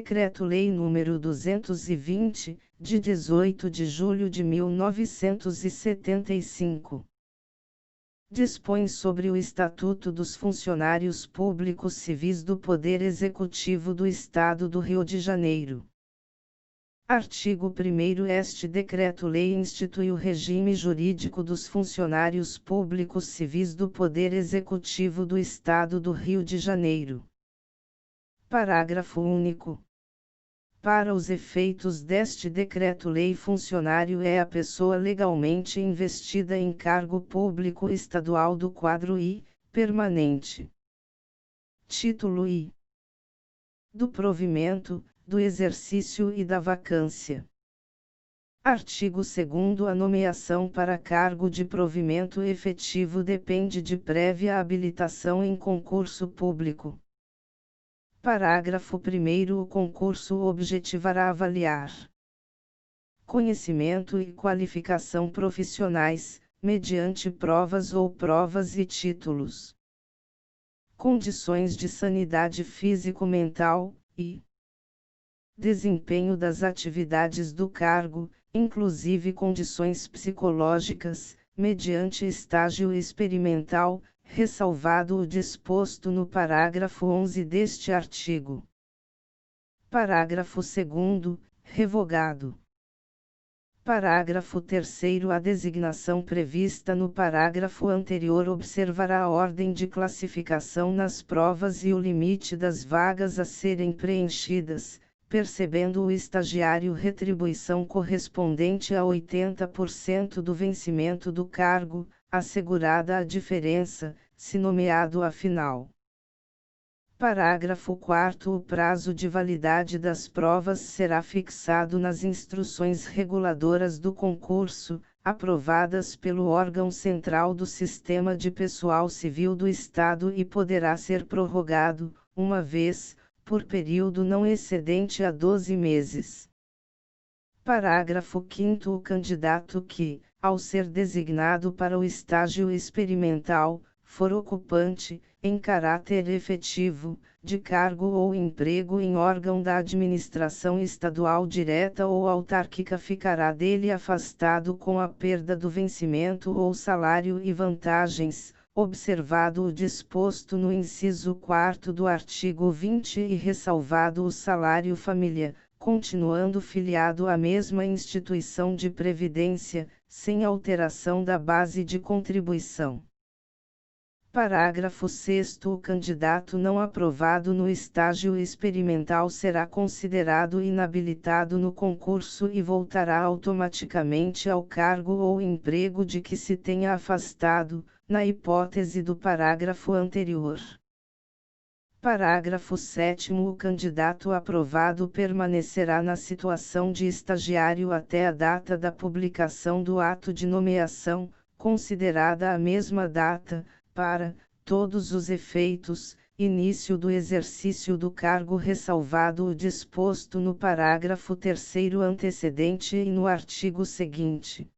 Decreto-Lei nº 220, de 18 de julho de 1975. Dispõe sobre o Estatuto dos Funcionários Públicos Civis do Poder Executivo do Estado do Rio de Janeiro. Artigo 1º. Este Decreto-Lei institui o regime jurídico dos funcionários públicos civis do Poder Executivo do Estado do Rio de Janeiro. Parágrafo único. Para os efeitos deste Decreto-Lei, funcionário é a pessoa legalmente investida em cargo público estadual do quadro I, permanente. Título I. Do provimento, do exercício e da vacância. Artigo 2º. A nomeação para cargo de provimento efetivo depende de prévia habilitação em concurso público. Parágrafo 1º. O concurso objetivará avaliar conhecimento e qualificação profissionais, mediante provas ou provas e títulos, condições de sanidade físico-mental, e desempenho das atividades do cargo, inclusive condições psicológicas, mediante estágio experimental, ressalvado o disposto no parágrafo 11 deste artigo. Parágrafo 2º, revogado. Parágrafo 3º. A designação prevista no parágrafo anterior observará a ordem de classificação nas provas e o limite das vagas a serem preenchidas, percebendo o estagiário retribuição correspondente a 80% do vencimento do cargo, assegurada a diferença, se nomeado afinal. Parágrafo 4º. O prazo de validade das provas será fixado nas instruções reguladoras do concurso, aprovadas pelo órgão central do Sistema de Pessoal Civil do Estado, e poderá ser prorrogado, uma vez, por período não excedente a 12 meses. Parágrafo 5º. O candidato que, ao ser designado para o estágio experimental, for ocupante, em caráter efetivo, de cargo ou emprego em órgão da administração estadual direta ou autárquica, ficará dele afastado com a perda do vencimento ou salário e vantagens, observado o disposto no inciso 4º do artigo 20 e ressalvado o salário família, continuando filiado à mesma instituição de previdência, sem alteração da base de contribuição. Parágrafo 6º. O candidato não aprovado no estágio experimental será considerado inabilitado no concurso e voltará automaticamente ao cargo ou emprego de que se tenha afastado, na hipótese do parágrafo anterior. Parágrafo 7º. O candidato aprovado permanecerá na situação de estagiário até a data da publicação do ato de nomeação, considerada a mesma data, para todos os efeitos, início do exercício do cargo, ressalvado o disposto no parágrafo 3º antecedente e no artigo seguinte.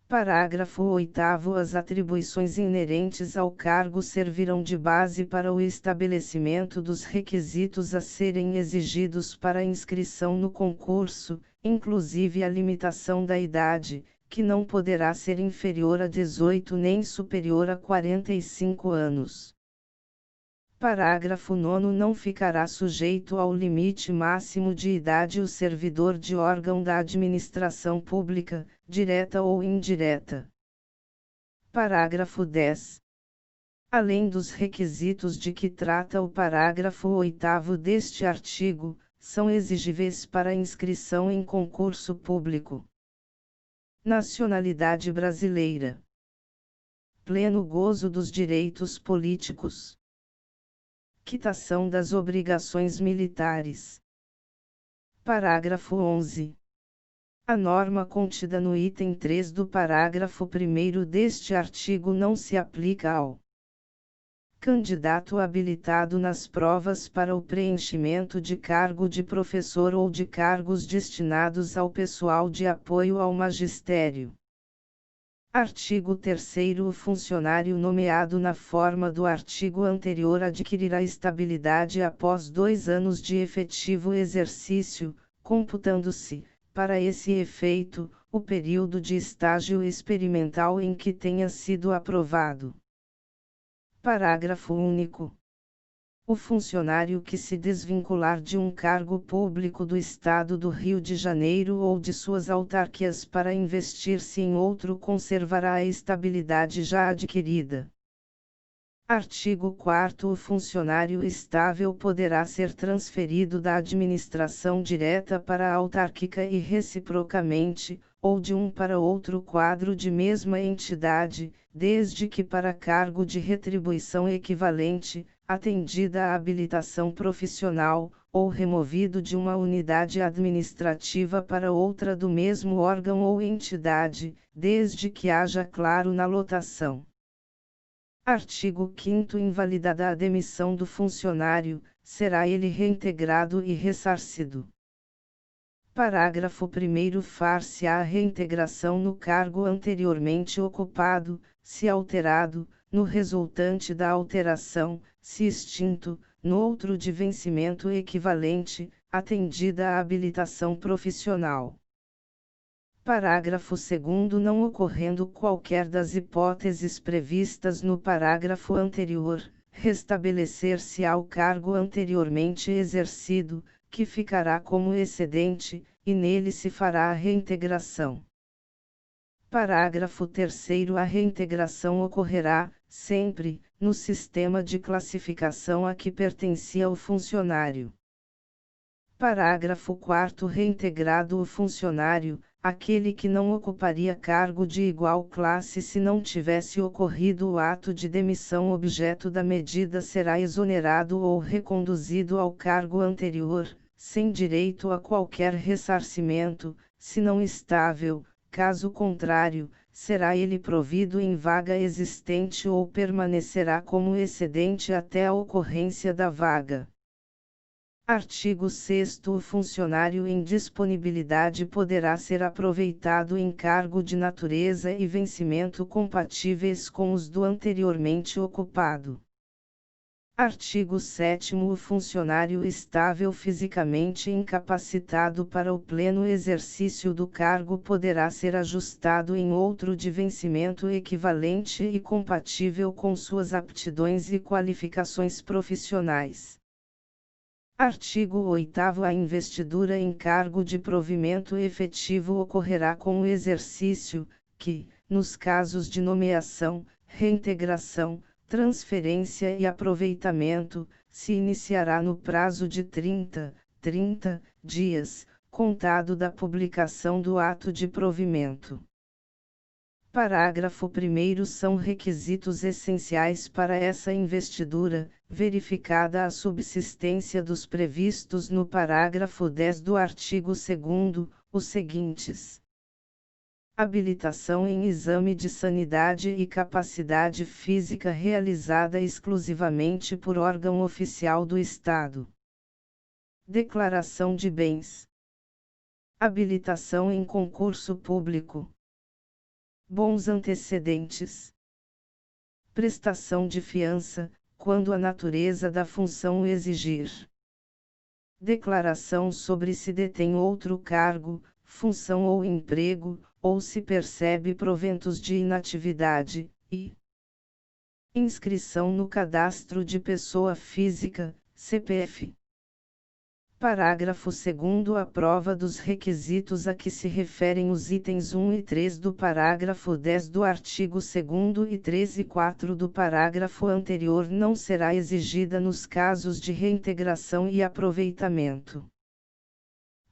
Parágrafo 8º. As atribuições inerentes ao cargo servirão de base para o estabelecimento dos requisitos a serem exigidos para inscrição no concurso, inclusive a limitação da idade, que não poderá ser inferior a 18 nem superior a 45 anos. Parágrafo 9º. Não ficará sujeito ao limite máximo de idade o servidor de órgão da administração pública, direta ou indireta. Parágrafo 10. Além dos requisitos de que trata o parágrafo 8º deste artigo, são exigíveis para inscrição em concurso público: nacionalidade brasileira, pleno gozo dos direitos políticos, quitação das obrigações militares. Parágrafo 11. A norma contida no item 3 do parágrafo 1º deste artigo não se aplica ao candidato habilitado nas provas para o preenchimento de cargo de professor ou de cargos destinados ao pessoal de apoio ao magistério. Artigo 3º. O funcionário nomeado na forma do artigo anterior adquirirá estabilidade após 2 anos de efetivo exercício, computando-se, para esse efeito, o período de estágio experimental em que tenha sido aprovado. Parágrafo único. O funcionário que se desvincular de um cargo público do Estado do Rio de Janeiro ou de suas autarquias para investir-se em outro conservará a estabilidade já adquirida. Artigo 4º. O funcionário estável poderá ser transferido da administração direta para a autárquica e reciprocamente, ou de um para outro quadro de mesma entidade, desde que para cargo de retribuição equivalente, atendida a habilitação profissional, ou removido de uma unidade administrativa para outra do mesmo órgão ou entidade, desde que haja claro na lotação. Artigo 5º. Invalidada a demissão do funcionário, será ele reintegrado e ressarcido. Parágrafo 1º. Far-se-á a reintegração no cargo anteriormente ocupado, se alterado, no resultante da alteração, se extinto, no outro de vencimento equivalente, atendida a habilitação profissional. Parágrafo 2º. Não ocorrendo qualquer das hipóteses previstas no parágrafo anterior, restabelecer-se-á o cargo anteriormente exercido, que ficará como excedente, e nele se fará a reintegração. Parágrafo 3º. A reintegração ocorrerá, sempre, no sistema de classificação a que pertencia o funcionário. Parágrafo 4º. Reintegrado o funcionário, aquele que não ocuparia cargo de igual classe se não tivesse ocorrido o ato de demissão objeto da medida será exonerado ou reconduzido ao cargo anterior, sem direito a qualquer ressarcimento, se não estável, caso contrário, será ele provido em vaga existente ou permanecerá como excedente até a ocorrência da vaga. Artigo 6º. O funcionário em disponibilidade poderá ser aproveitado em cargo de natureza e vencimento compatíveis com os do anteriormente ocupado. Artigo 7º. O funcionário estável fisicamente incapacitado para o pleno exercício do cargo poderá ser ajustado em outro de vencimento equivalente e compatível com suas aptidões e qualificações profissionais. Artigo 8º. A investidura em cargo de provimento efetivo ocorrerá com o exercício, que, nos casos de nomeação, reintegração, transferência e aproveitamento, se iniciará no prazo de 30 dias, contado da publicação do ato de provimento. Parágrafo 1º. São requisitos essenciais para essa investidura, verificada a subsistência dos previstos no parágrafo 10 do artigo 2º, os seguintes: habilitação em exame de sanidade e capacidade física realizada exclusivamente por órgão oficial do Estado. Declaração de bens. Habilitação em concurso público. Bons antecedentes. Prestação de fiança, quando a natureza da função o exigir. Declaração sobre se detém outro cargo, função ou emprego, ou se percebe proventos de inatividade, e inscrição no cadastro de pessoa física, CPF. Parágrafo 2º. A prova dos requisitos a que se referem os itens 1 e 3 do parágrafo 10 do artigo 2º e 3 e 4 do parágrafo anterior não será exigida nos casos de reintegração e aproveitamento.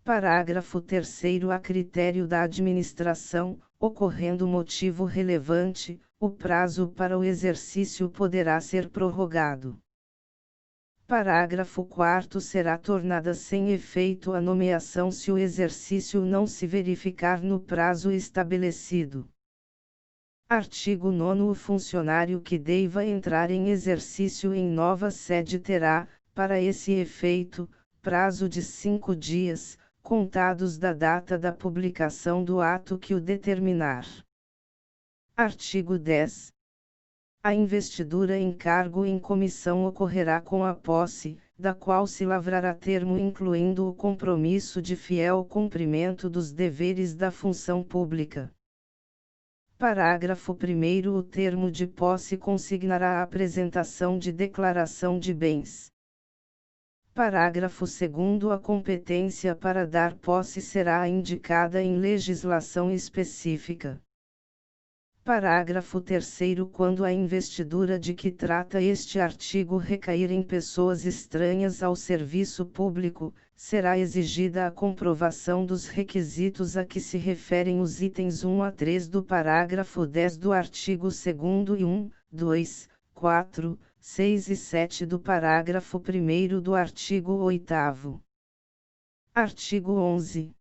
Parágrafo 3º. A critério da administração, ocorrendo motivo relevante, o prazo para o exercício poderá ser prorrogado. Parágrafo 4º. Será tornada sem efeito a nomeação se o exercício não se verificar no prazo estabelecido. Artigo 9º. O funcionário que deva entrar em exercício em nova sede terá, para esse efeito, prazo de 5 dias, contados da data da publicação do ato que o determinar. Artigo 10. A investidura em cargo em comissão ocorrerá com a posse, da qual se lavrará termo incluindo o compromisso de fiel cumprimento dos deveres da função pública. Parágrafo 1º. O termo de posse consignará a apresentação de declaração de bens. Parágrafo 2º. A competência para dar posse será indicada em legislação específica. Parágrafo 3º. Quando a investidura de que trata este artigo recair em pessoas estranhas ao serviço público, será exigida a comprovação dos requisitos a que se referem os itens 1 a 3 do parágrafo 10 do artigo 2º e 1, 2, 4, 6 e 7 do parágrafo 1º do artigo 8º. Artigo 11.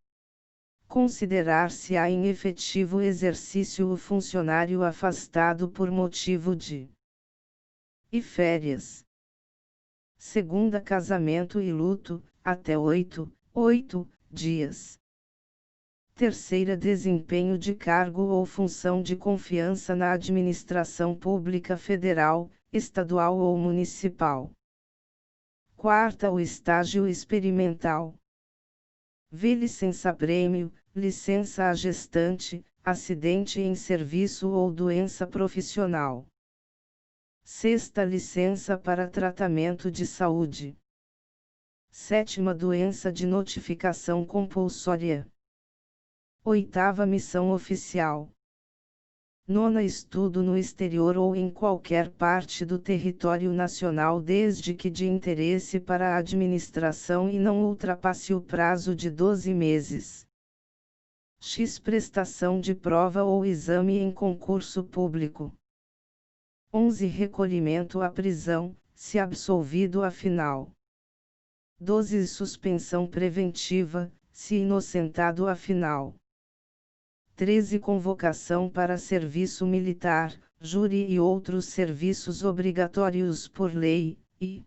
Considerar-se-á em efetivo exercício o funcionário afastado por motivo de férias. Segunda, casamento e luto, até 8 dias. Terceira, desempenho de cargo ou função de confiança na administração pública federal, estadual ou municipal. Quarta, o estágio experimental. V. Licença-prêmio, licença à gestante, acidente em serviço ou doença profissional. Sexta, licença para tratamento de saúde. Sétima, doença de notificação compulsória. Oitava, missão oficial. Nona, estudo no exterior ou em qualquer parte do território nacional desde que de interesse para a administração e não ultrapasse o prazo de 12 meses. X, prestação de prova ou exame em concurso público. 11, recolhimento à prisão, se absolvido afinal. 12, suspensão preventiva, se inocentado afinal. 13, convocação para serviço militar, júri e outros serviços obrigatórios por lei, e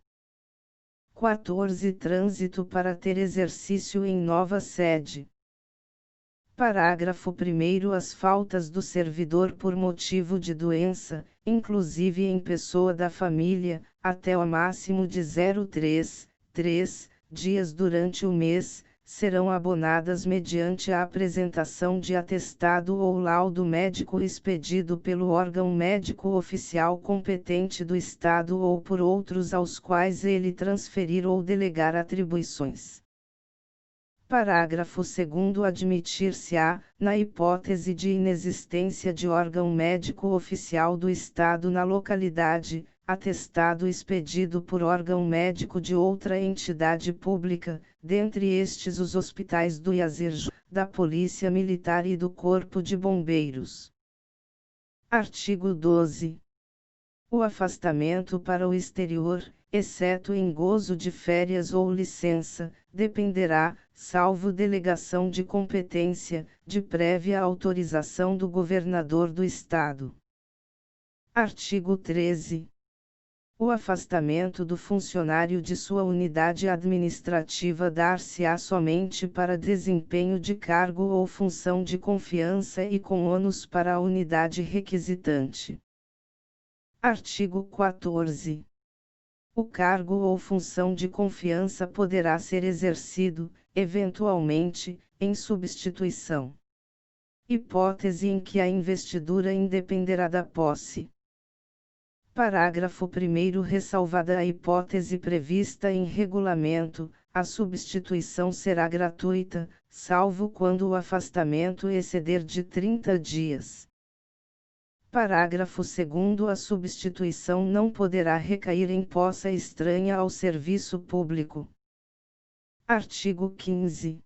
14, trânsito para ter exercício em nova sede. Parágrafo 1º. As faltas do servidor por motivo de doença, inclusive em pessoa da família, até o máximo de 0,3 dias durante o mês, serão abonadas mediante a apresentação de atestado ou laudo médico expedido pelo órgão médico oficial competente do Estado ou por outros aos quais ele transferir ou delegar atribuições. Parágrafo 2º. Admitir-se-á, na hipótese de inexistência de órgão médico oficial do Estado na localidade, atestado expedido por órgão médico de outra entidade pública, dentre estes os hospitais do IASIRJ, da Polícia Militar e do Corpo de Bombeiros. Artigo 12. O afastamento para o exterior, exceto em gozo de férias ou licença, dependerá, salvo delegação de competência, de prévia autorização do governador do Estado. Artigo 13. O afastamento do funcionário de sua unidade administrativa dar-se-á somente para desempenho de cargo ou função de confiança e com ônus para a unidade requisitante. Artigo 14. O cargo ou função de confiança poderá ser exercido, eventualmente, em substituição. Hipótese em que a investidura independerá da posse. Parágrafo 1º. Ressalvada a hipótese prevista em regulamento, a substituição será gratuita, salvo quando o afastamento exceder de 30 dias. Parágrafo 2º. A substituição não poderá recair em posse estranha ao serviço público. Artigo 15.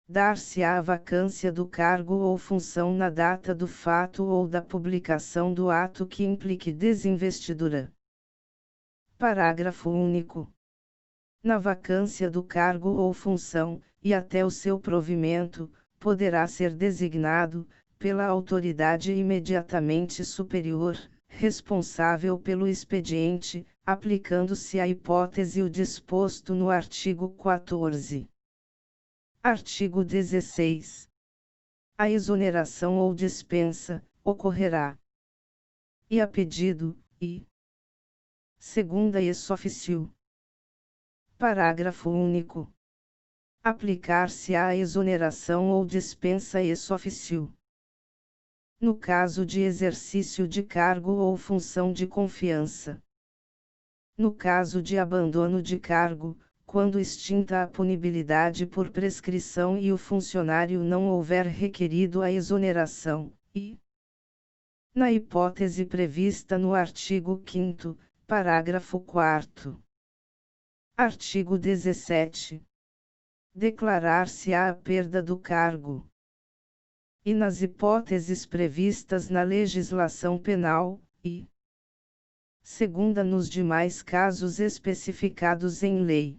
Dar-se-á a vacância do cargo ou função na data do fato ou da publicação do ato que implique desinvestidura. Parágrafo único. Na vacância do cargo ou função, e até o seu provimento, poderá ser designado, pela autoridade imediatamente superior, responsável pelo expediente, aplicando-se à hipótese o disposto no artigo 14. Artigo 16. A exoneração ou dispensa, ocorrerá. E a pedido, e segunda ex officio. Parágrafo único. Aplicar-se-á a exoneração ou dispensa ex officio no caso de exercício de cargo ou função de confiança. No caso de abandono de cargo, quando extinta a punibilidade por prescrição e o funcionário não houver requerido a exoneração, e na hipótese prevista no artigo 5º, parágrafo 4º. Artigo 17. Declarar-se-á a perda do cargo. E nas hipóteses previstas na legislação penal, e segunda nos demais casos especificados em lei.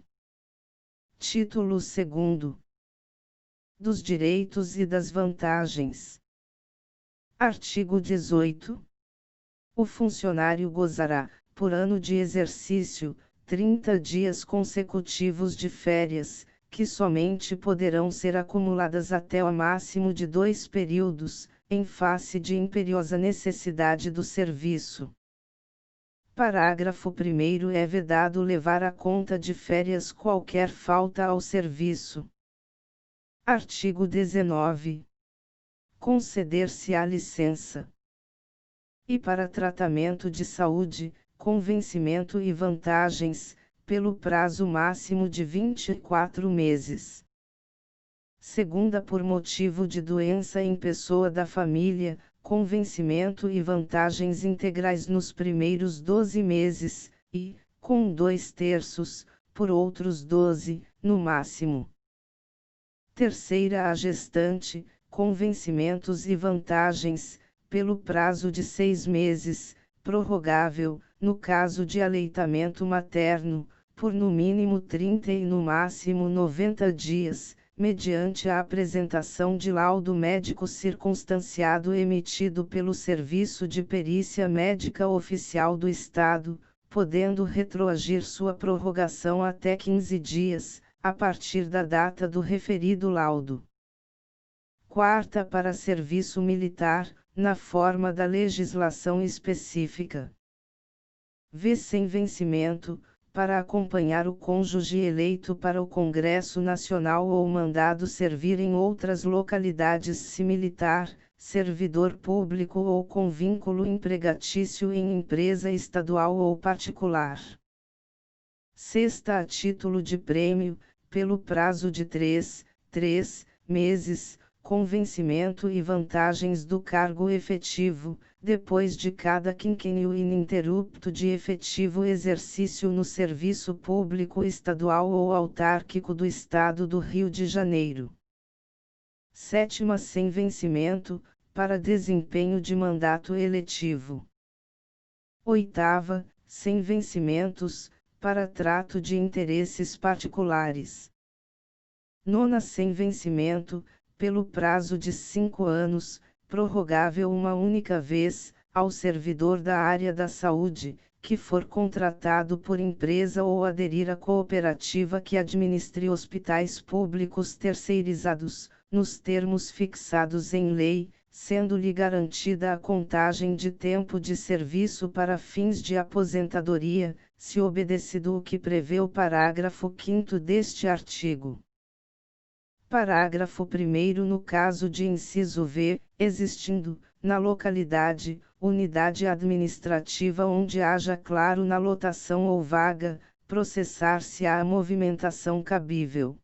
Título 2º. Dos direitos e das vantagens. Artigo 18. O funcionário gozará, por ano de exercício, 30 dias consecutivos de férias, que somente poderão ser acumuladas até o máximo de 2 períodos, em face de imperiosa necessidade do serviço. Parágrafo 1º. É vedado levar à conta de férias qualquer falta ao serviço. Artigo 19. Conceder-se-á licença. E para tratamento de saúde, com vencimento e vantagens, pelo prazo máximo de 24 meses. Segunda por motivo de doença em pessoa da família, com vencimento e vantagens integrais nos primeiros 12 meses, e, com 2/3, por outros 12, no máximo. Terceira a gestante, com vencimentos e vantagens, pelo prazo de 6 meses, prorrogável, no caso de aleitamento materno, por no mínimo 30 e no máximo 90 dias, mediante a apresentação de laudo médico circunstanciado emitido pelo Serviço de Perícia Médica Oficial do Estado, podendo retroagir sua prorrogação até 15 dias, a partir da data do referido laudo. Quarta para serviço militar, na forma da legislação específica. V. Sem vencimento, para acompanhar o cônjuge eleito para o Congresso Nacional ou mandado servir em outras localidades se militar, servidor público ou com vínculo empregatício em empresa estadual ou particular. Sexta a título de prêmio, pelo prazo de 3 meses, com vencimento e vantagens do cargo efetivo, depois de cada quinquênio ininterrupto de efetivo exercício no serviço público estadual ou autárquico do Estado do Rio de Janeiro. Sétima sem vencimento, para desempenho de mandato eletivo. Oitava, sem vencimentos, para trato de interesses particulares. Nona sem vencimento, pelo prazo de 5 anos, prorrogável uma única vez, ao servidor da área da saúde, que for contratado por empresa ou aderir à cooperativa que administre hospitais públicos terceirizados, nos termos fixados em lei, sendo-lhe garantida a contagem de tempo de serviço para fins de aposentadoria, se obedecido o que prevê o parágrafo 5º deste artigo. Parágrafo 1º. No caso de inciso V, existindo, na localidade, unidade administrativa onde haja claro na lotação ou vaga, processar-se-á a movimentação cabível.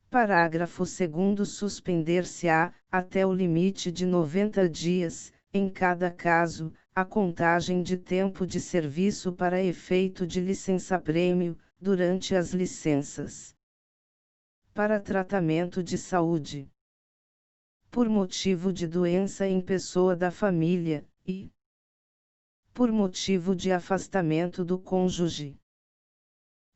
Parágrafo 2º. Suspender-se-á, até o limite de 90 dias, em cada caso, a contagem de tempo de serviço para efeito de licença-prêmio, durante as licenças. Para tratamento de saúde. Por motivo de doença em pessoa da família, e por motivo de afastamento do cônjuge.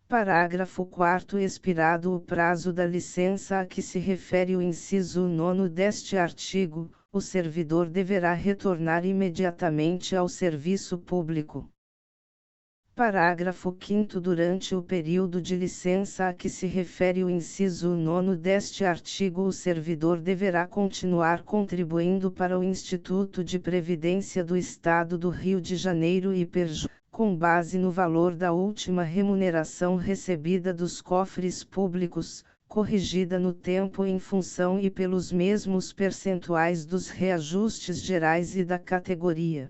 Parágrafo 4º. Expirado o prazo da licença a que se refere o inciso 9º deste artigo, o servidor deverá retornar imediatamente ao serviço público. Parágrafo 5º. Durante o período de licença a que se refere o inciso 9º deste artigo, o servidor deverá continuar contribuindo para o Instituto de Previdência do Estado do Rio de Janeiro (IPERJ), com base no valor da última remuneração recebida dos cofres públicos, corrigida no tempo em função e pelos mesmos percentuais dos reajustes gerais e da categoria.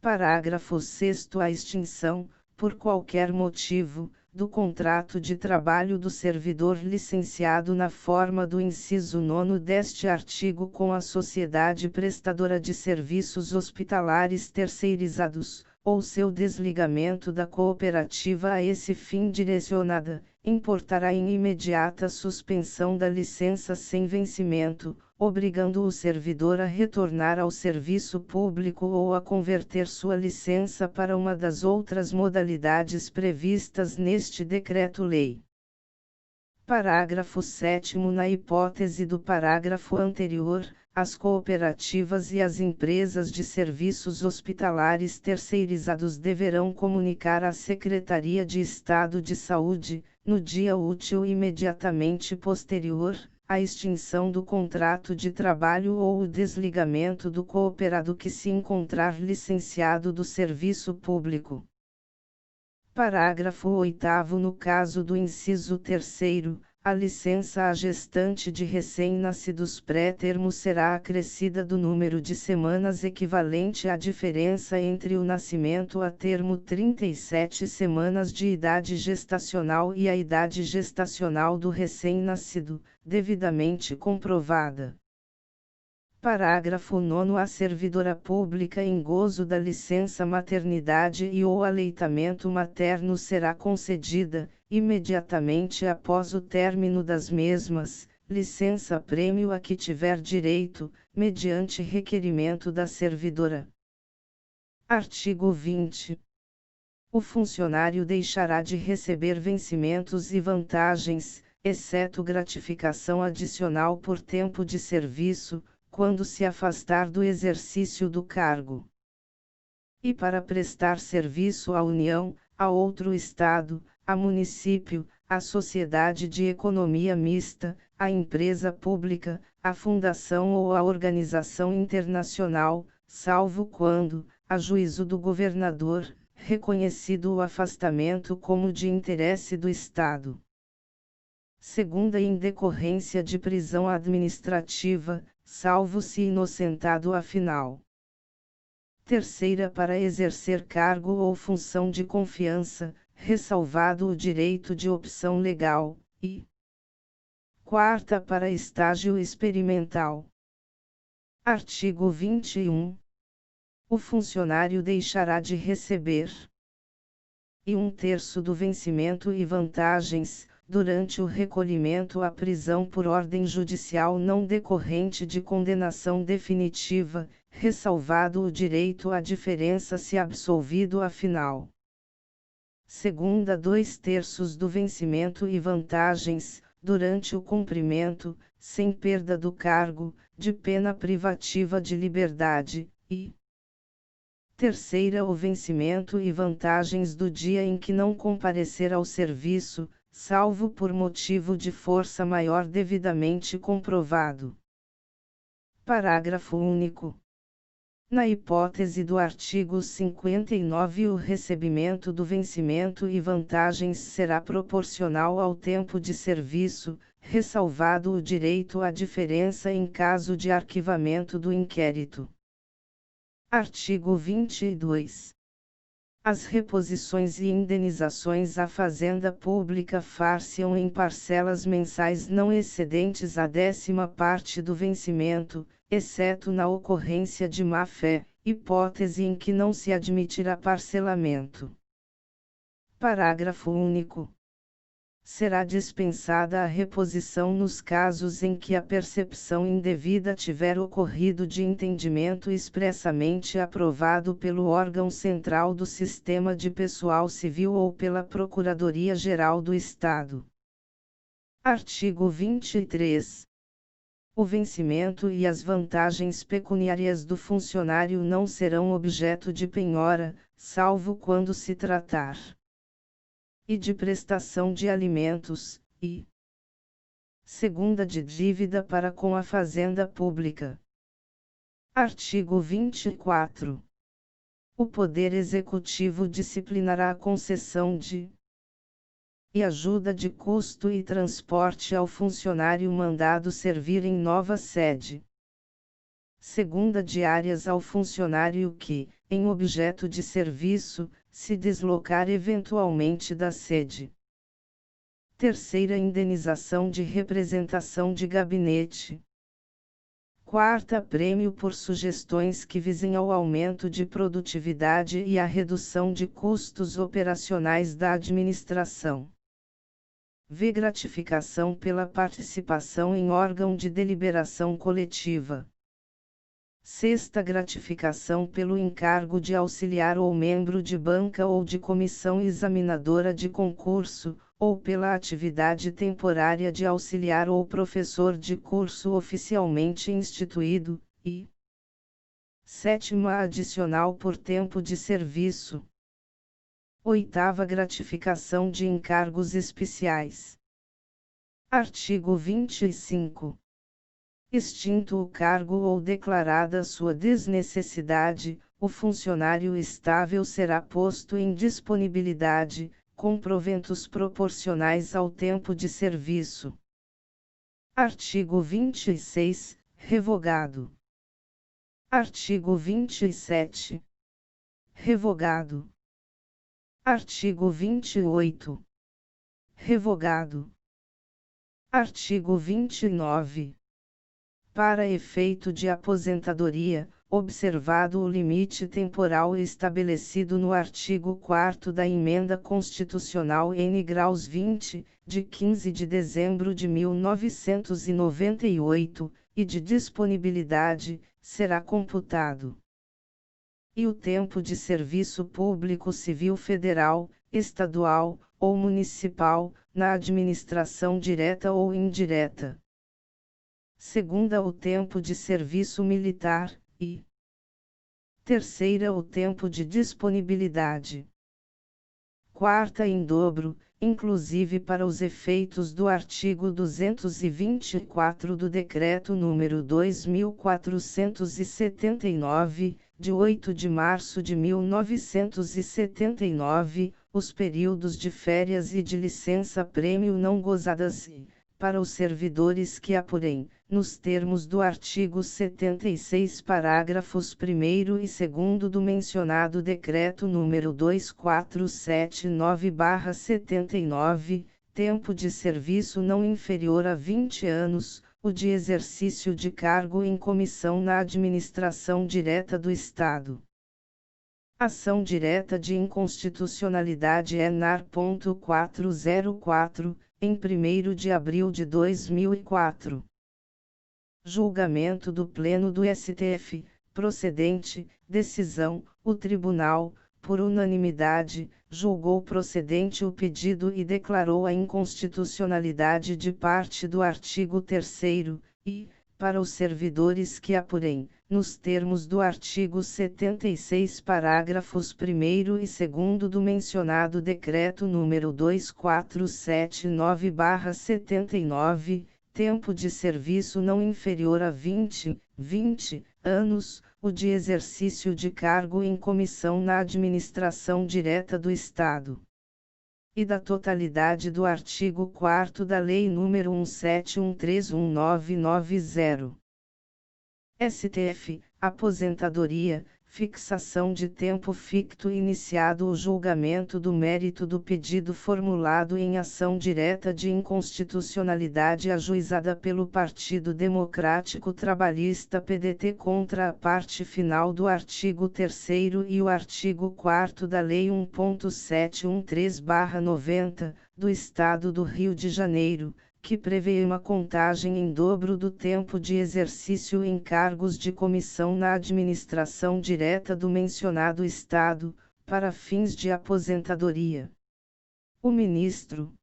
Parágrafo 6º. A extinção, por qualquer motivo, do contrato de trabalho do servidor licenciado na forma do inciso 9º deste artigo com a sociedade prestadora de serviços hospitalares terceirizados, ou seu desligamento da cooperativa a esse fim direcionada, importará em imediata suspensão da licença sem vencimento, obrigando o servidor a retornar ao serviço público ou a converter sua licença para uma das outras modalidades previstas neste decreto-lei. Parágrafo 7º. Na hipótese do parágrafo anterior, as cooperativas e as empresas de serviços hospitalares terceirizados deverão comunicar à Secretaria de Estado de Saúde, no dia útil imediatamente posterior, a extinção do contrato de trabalho ou o desligamento do cooperado que se encontrar licenciado do serviço público. Parágrafo 8º. No caso do inciso 3º, a licença à gestante de recém-nascidos pré-termo será acrescida do número de semanas equivalente à diferença entre o nascimento a termo 37 semanas de idade gestacional e a idade gestacional do recém-nascido, devidamente comprovada. Parágrafo 9º. A servidora pública em gozo da licença maternidade e ou aleitamento materno será concedida, imediatamente após o término das mesmas, licença-prêmio a que tiver direito, mediante requerimento da servidora. Artigo 20. O funcionário deixará de receber vencimentos e vantagens, exceto gratificação adicional por tempo de serviço, quando se afastar do exercício do cargo. E para prestar serviço à União, a outro Estado, a município, à sociedade de economia mista, à empresa pública, à fundação ou à organização internacional, salvo quando, a juízo do governador, reconhecido o afastamento como de interesse do Estado. Segunda, em decorrência de prisão administrativa, salvo-se inocentado afinal. Terceira, para exercer cargo ou função de confiança, ressalvado o direito de opção legal, e quarta, para estágio experimental. Artigo 21. O funcionário deixará de receber e 1/3 do vencimento e vantagens, durante o recolhimento à prisão por ordem judicial não decorrente de condenação definitiva, ressalvado o direito à diferença se absolvido afinal. Segunda, 2/3 do vencimento e vantagens, durante o cumprimento, sem perda do cargo, de pena privativa de liberdade, e terceira, o vencimento e vantagens do dia em que não comparecer ao serviço, salvo por motivo de força maior devidamente comprovado. Parágrafo único. Na hipótese do artigo 59, o recebimento do vencimento e vantagens será proporcional ao tempo de serviço, ressalvado o direito à diferença em caso de arquivamento do inquérito. Artigo 22. As reposições e indenizações à Fazenda Pública far-se-ão em parcelas mensais não excedentes a 10ª parte do vencimento, exceto na ocorrência de má-fé, hipótese em que não se admitirá parcelamento. Parágrafo único. Será dispensada a reposição nos casos em que a percepção indevida tiver ocorrido de entendimento expressamente aprovado pelo órgão central do Sistema de Pessoal Civil ou pela Procuradoria-Geral do Estado. Artigo 23. O vencimento e as vantagens pecuniárias do funcionário não serão objeto de penhora, salvo quando se tratar e de prestação de alimentos, e segunda de dívida para com a fazenda pública. Artigo 24. O Poder Executivo disciplinará a concessão de e ajuda de custo e transporte ao funcionário mandado servir em nova sede. Segunda diárias ao funcionário que, em objeto de serviço, se deslocar eventualmente da sede. Terceira indenização de representação de gabinete. Quarta, prêmio por sugestões que visem ao aumento de produtividade e à redução de custos operacionais da administração. V. Gratificação pela participação em órgão de deliberação coletiva. Sexta, gratificação pelo encargo de auxiliar ou membro de banca ou de comissão examinadora de concurso, ou pela atividade temporária de auxiliar ou professor de curso oficialmente instituído, e sétima, adicional por tempo de serviço. Oitava, gratificação de encargos especiais. Artigo 25. Extinto o cargo ou declarada sua desnecessidade, o funcionário estável será posto em disponibilidade, com proventos proporcionais ao tempo de serviço. Artigo 26, revogado. Artigo 27. Revogado. Artigo 28. Revogado. Artigo 29. Para efeito de aposentadoria, observado o limite temporal estabelecido no artigo 4º da Emenda Constitucional N. graus 20, de 15 de dezembro de 1998, e de disponibilidade, será computado. E o tempo de serviço público civil federal, estadual, ou municipal, na administração direta ou indireta. Segunda, o tempo de serviço militar, e terceira, o tempo de disponibilidade. Quarta, em dobro, inclusive para os efeitos do artigo 224 do Decreto nº 2479, de 8 de março de 1979, os períodos de férias e de licença-prêmio não gozadas e, para os servidores que apurem, nos termos do artigo 76 parágrafos 1º e 2º do mencionado Decreto nº 2479/79, tempo de serviço não inferior a 20 anos, o de exercício de cargo em comissão na administração direta do Estado. Ação direta de inconstitucionalidade ENAR.404, em 1º de abril de 2004. Julgamento do Pleno do STF, procedente, decisão, o Tribunal, por unanimidade, julgou procedente o pedido e declarou a inconstitucionalidade de parte do artigo 3º, e, para os servidores que apurem, nos termos do artigo 76 parágrafos 1º e 2º do mencionado Decreto nº 2479/79, tempo de serviço não inferior a 20 anos, o de exercício de cargo em comissão na administração direta do Estado. E da totalidade do artigo 4º da Lei nº 17131990. STF, aposentadoria, fixação de tempo ficto. Iniciado o julgamento do mérito do pedido formulado em ação direta de inconstitucionalidade ajuizada pelo Partido Democrático Trabalhista PDT contra a parte final do artigo 3º e o artigo 4º da Lei 1.713/90, do Estado do Rio de Janeiro, que prevê uma contagem em dobro do tempo de exercício em cargos de comissão na administração direta do mencionado Estado, para fins de aposentadoria. O ministro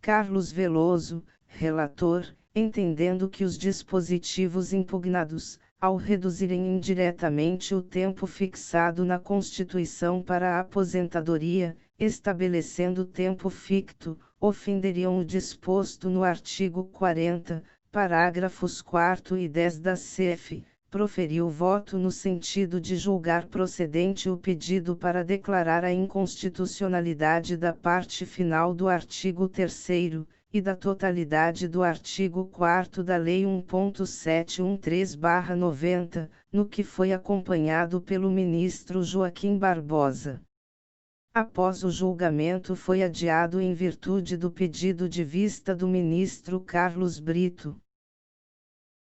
Carlos Veloso, relator, entendendo que os dispositivos impugnados, ao reduzirem indiretamente o tempo fixado na Constituição para a aposentadoria, estabelecendo tempo ficto, ofenderiam o disposto no artigo 40, parágrafos 4 e 10 da CF, proferiu voto no sentido de julgar procedente o pedido para declarar a inconstitucionalidade da parte final do artigo 3º, e da totalidade do artigo 4º da Lei 1.713/90, no que foi acompanhado pelo ministro Joaquim Barbosa. Após o julgamento foi adiado em virtude do pedido de vista do ministro Carlos Brito.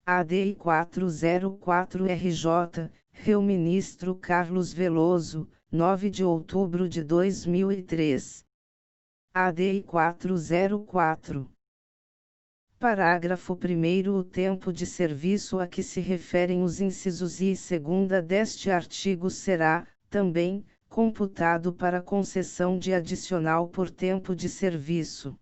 ADI 404-RJ, Reu Ministro Carlos Veloso, 9 de outubro de 2003. ADI 404. Parágrafo 1º. O tempo de serviço a que se referem os incisos I e segunda deste artigo será, também, computado para concessão de adicional por tempo de serviço.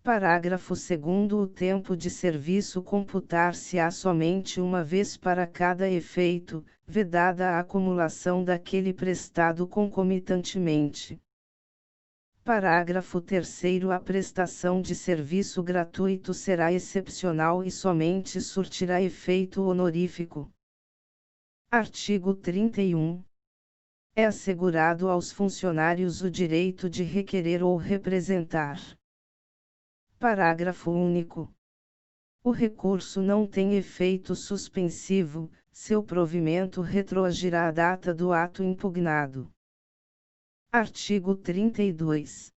Parágrafo 2º. O tempo de serviço computar-se-á somente uma vez para cada efeito, vedada a acumulação daquele prestado concomitantemente. Parágrafo 3º. A prestação de serviço gratuito será excepcional e somente surtirá efeito honorífico. Artigo 31. É assegurado aos funcionários o direito de requerer ou representar. Parágrafo único. O recurso não tem efeito suspensivo, seu provimento retroagirá à data do ato impugnado. Artigo 32.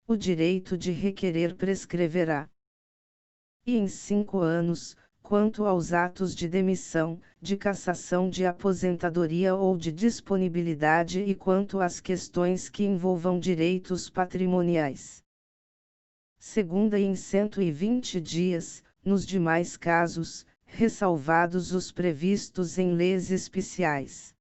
O direito de requerer prescreverá. E em 5 anos, quanto aos atos de demissão, de cassação de aposentadoria ou de disponibilidade e quanto às questões que envolvam direitos patrimoniais. Segunda em 120 dias, nos demais casos, ressalvados os previstos em leis especiais.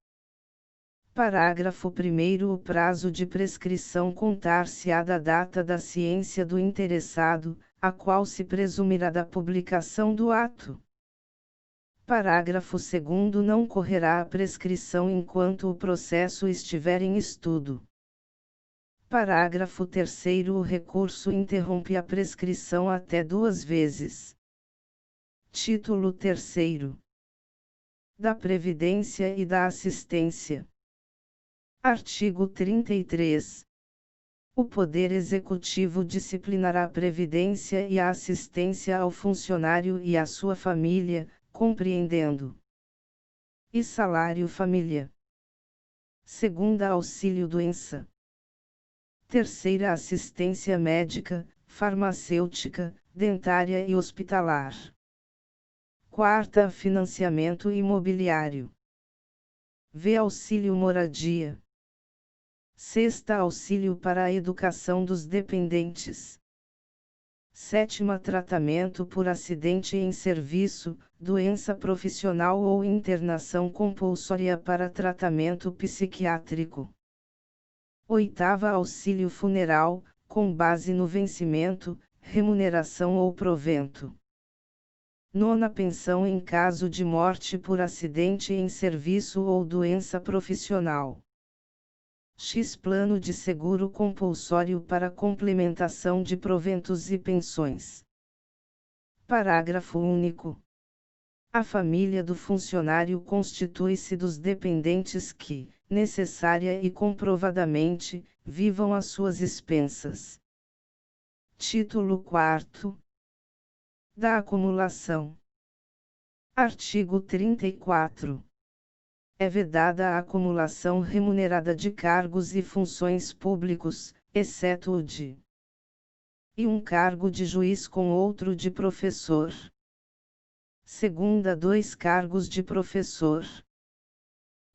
Parágrafo 1º. O prazo de prescrição contar-se-á da data da ciência do interessado, a qual se presumirá da publicação do ato. Parágrafo 2º. Não correrá a prescrição enquanto o processo estiver em estudo. Parágrafo 3º. O recurso interrompe a prescrição até 2 vezes. Título 3º. Da Previdência e da Assistência. Artigo 33. O Poder Executivo disciplinará a previdência e a assistência ao funcionário e à sua família, compreendendo e salário-família. Segunda, auxílio-doença. Terceira, assistência médica, farmacêutica, dentária e hospitalar. Quarta, financiamento imobiliário. V, auxílio moradia. Sexta, auxílio para a educação dos dependentes. Sétima, tratamento por acidente em serviço, doença profissional ou internação compulsória para tratamento psiquiátrico. Oitava, auxílio funeral, com base no vencimento, remuneração ou provento. Nona, pensão em caso de morte por acidente em serviço ou doença profissional. X, plano de seguro compulsório para complementação de proventos e pensões. Parágrafo único. A família do funcionário constitui-se dos dependentes que, necessária e comprovadamente, vivam às suas expensas. Título 4º. Da acumulação. Artigo 34. É vedada a acumulação remunerada de cargos e funções públicos, exceto o de e um cargo de juiz com outro de professor. Segunda, 2 cargos de professor.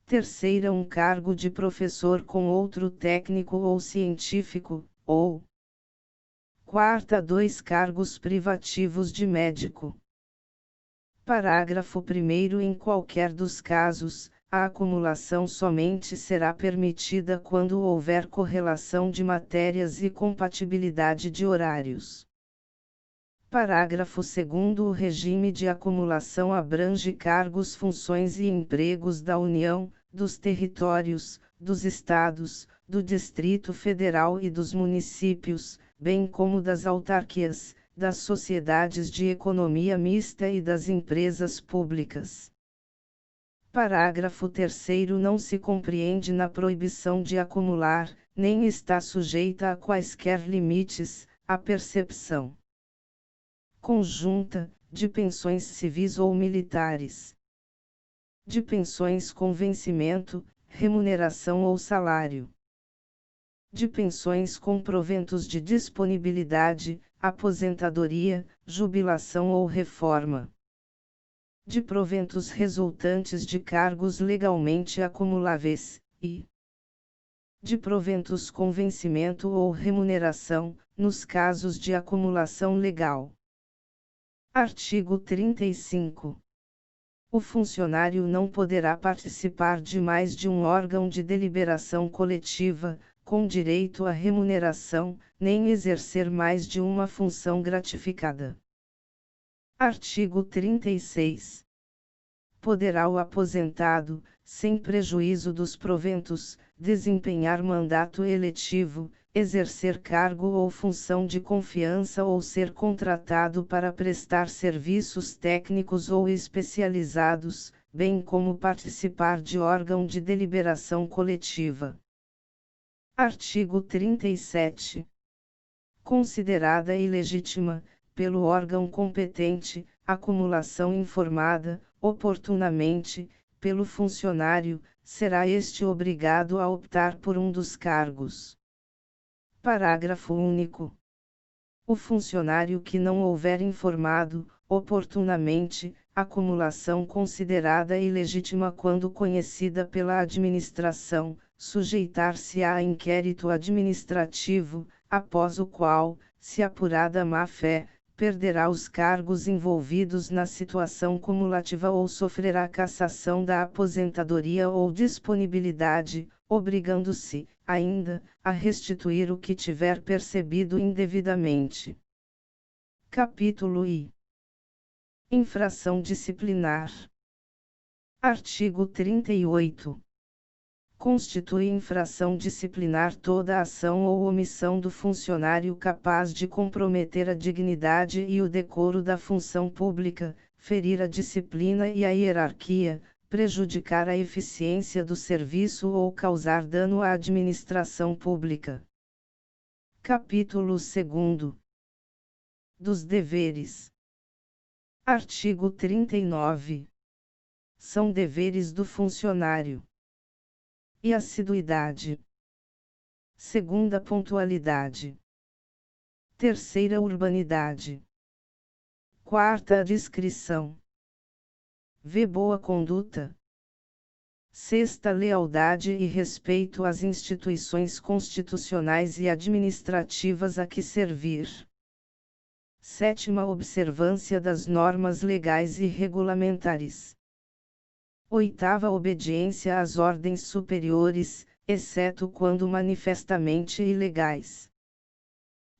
Terceira, um cargo de professor com outro técnico ou científico, ou quarta, 2 cargos privativos de médico. Parágrafo 1º. Em qualquer dos casos, a acumulação somente será permitida quando houver correlação de matérias e compatibilidade de horários. Parágrafo 2º. O regime de acumulação abrange cargos, funções e empregos da União, dos territórios, dos estados, do Distrito Federal e dos municípios, bem como das autarquias, das sociedades de economia mista e das empresas públicas. Parágrafo 3º. Não se compreende na proibição de acumular, nem está sujeita a quaisquer limites, a percepção conjunta, de pensões civis ou militares, de pensões com vencimento, remuneração ou salário, de pensões com proventos de disponibilidade, aposentadoria, jubilação ou reforma, de proventos resultantes de cargos legalmente acumuláveis, e de proventos com vencimento ou remuneração, nos casos de acumulação legal. Artigo 35. O funcionário não poderá participar de mais de um órgão de deliberação coletiva, com direito à remuneração, nem exercer mais de uma função gratificada. Artigo 36. Poderá o aposentado, sem prejuízo dos proventos, desempenhar mandato eletivo, exercer cargo ou função de confiança ou ser contratado para prestar serviços técnicos ou especializados, bem como participar de órgão de deliberação coletiva. Artigo 37. Considerada ilegítima, pelo órgão competente, acumulação informada, oportunamente, pelo funcionário, será este obrigado a optar por um dos cargos. Parágrafo único. O funcionário que não houver informado, oportunamente, acumulação considerada ilegítima quando conhecida pela administração, sujeitar-se-á a inquérito administrativo, após o qual, se apurada má-fé, perderá os cargos envolvidos na situação cumulativa ou sofrerá cassação da aposentadoria ou disponibilidade, obrigando-se, ainda, a restituir o que tiver percebido indevidamente. Capítulo I. Infração disciplinar. Artigo 38. Constitui infração disciplinar toda ação ou omissão do funcionário capaz de comprometer a dignidade e o decoro da função pública, ferir a disciplina e a hierarquia, prejudicar a eficiência do serviço ou causar dano à administração pública. Capítulo 2. Dos deveres. Artigo 39. São deveres do funcionário: e assiduidade. Segunda, pontualidade. Terceira, urbanidade. Quarta, discrição. V, boa conduta. Sexta, lealdade e respeito às instituições constitucionais e administrativas a que servir. Sétima, observância das normas legais e regulamentares. Oitava, obediência às ordens superiores, exceto quando manifestamente ilegais.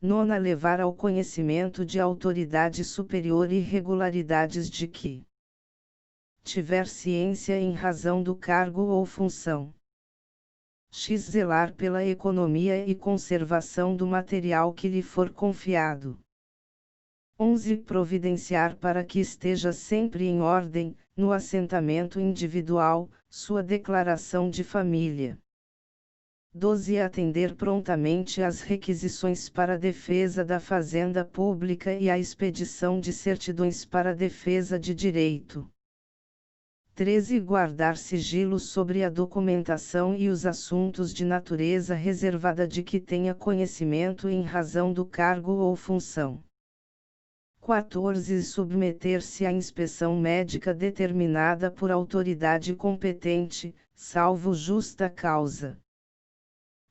Nona, levar ao conhecimento de autoridade superior irregularidades de que tiver ciência em razão do cargo ou função. X, zelar pela economia e conservação do material que lhe for confiado. 11, providenciar para que esteja sempre em ordem, no assentamento individual, sua declaração de família. 12, atender prontamente às requisições para a defesa da fazenda pública e à expedição de certidões para a defesa de direito. 13, guardar sigilo sobre a documentação e os assuntos de natureza reservada de que tenha conhecimento em razão do cargo ou função. 14, submeter-se à inspeção médica determinada por autoridade competente, salvo justa causa.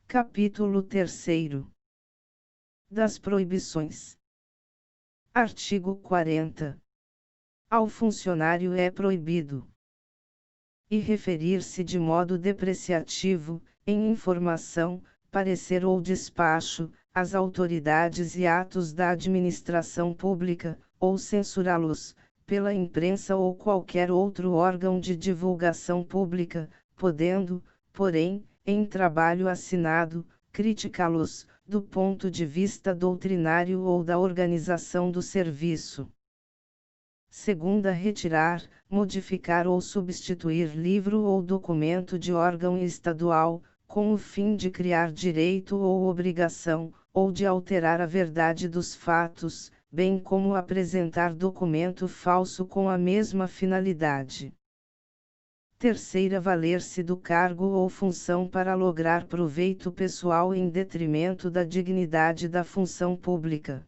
Capítulo 3. Das proibições. Artigo 40. Ao funcionário é proibido: e referir-se de modo depreciativo, em informação, parecer ou despacho, as autoridades e atos da administração pública, ou censurá-los, pela imprensa ou qualquer outro órgão de divulgação pública, podendo, porém, em trabalho assinado, criticá-los, do ponto de vista doutrinário ou da organização do serviço. Segunda, retirar, modificar ou substituir livro ou documento de órgão estadual, com o fim de criar direito ou obrigação, ou de alterar a verdade dos fatos, bem como apresentar documento falso com a mesma finalidade. Terceira, valer-se do cargo ou função para lograr proveito pessoal em detrimento da dignidade da função pública.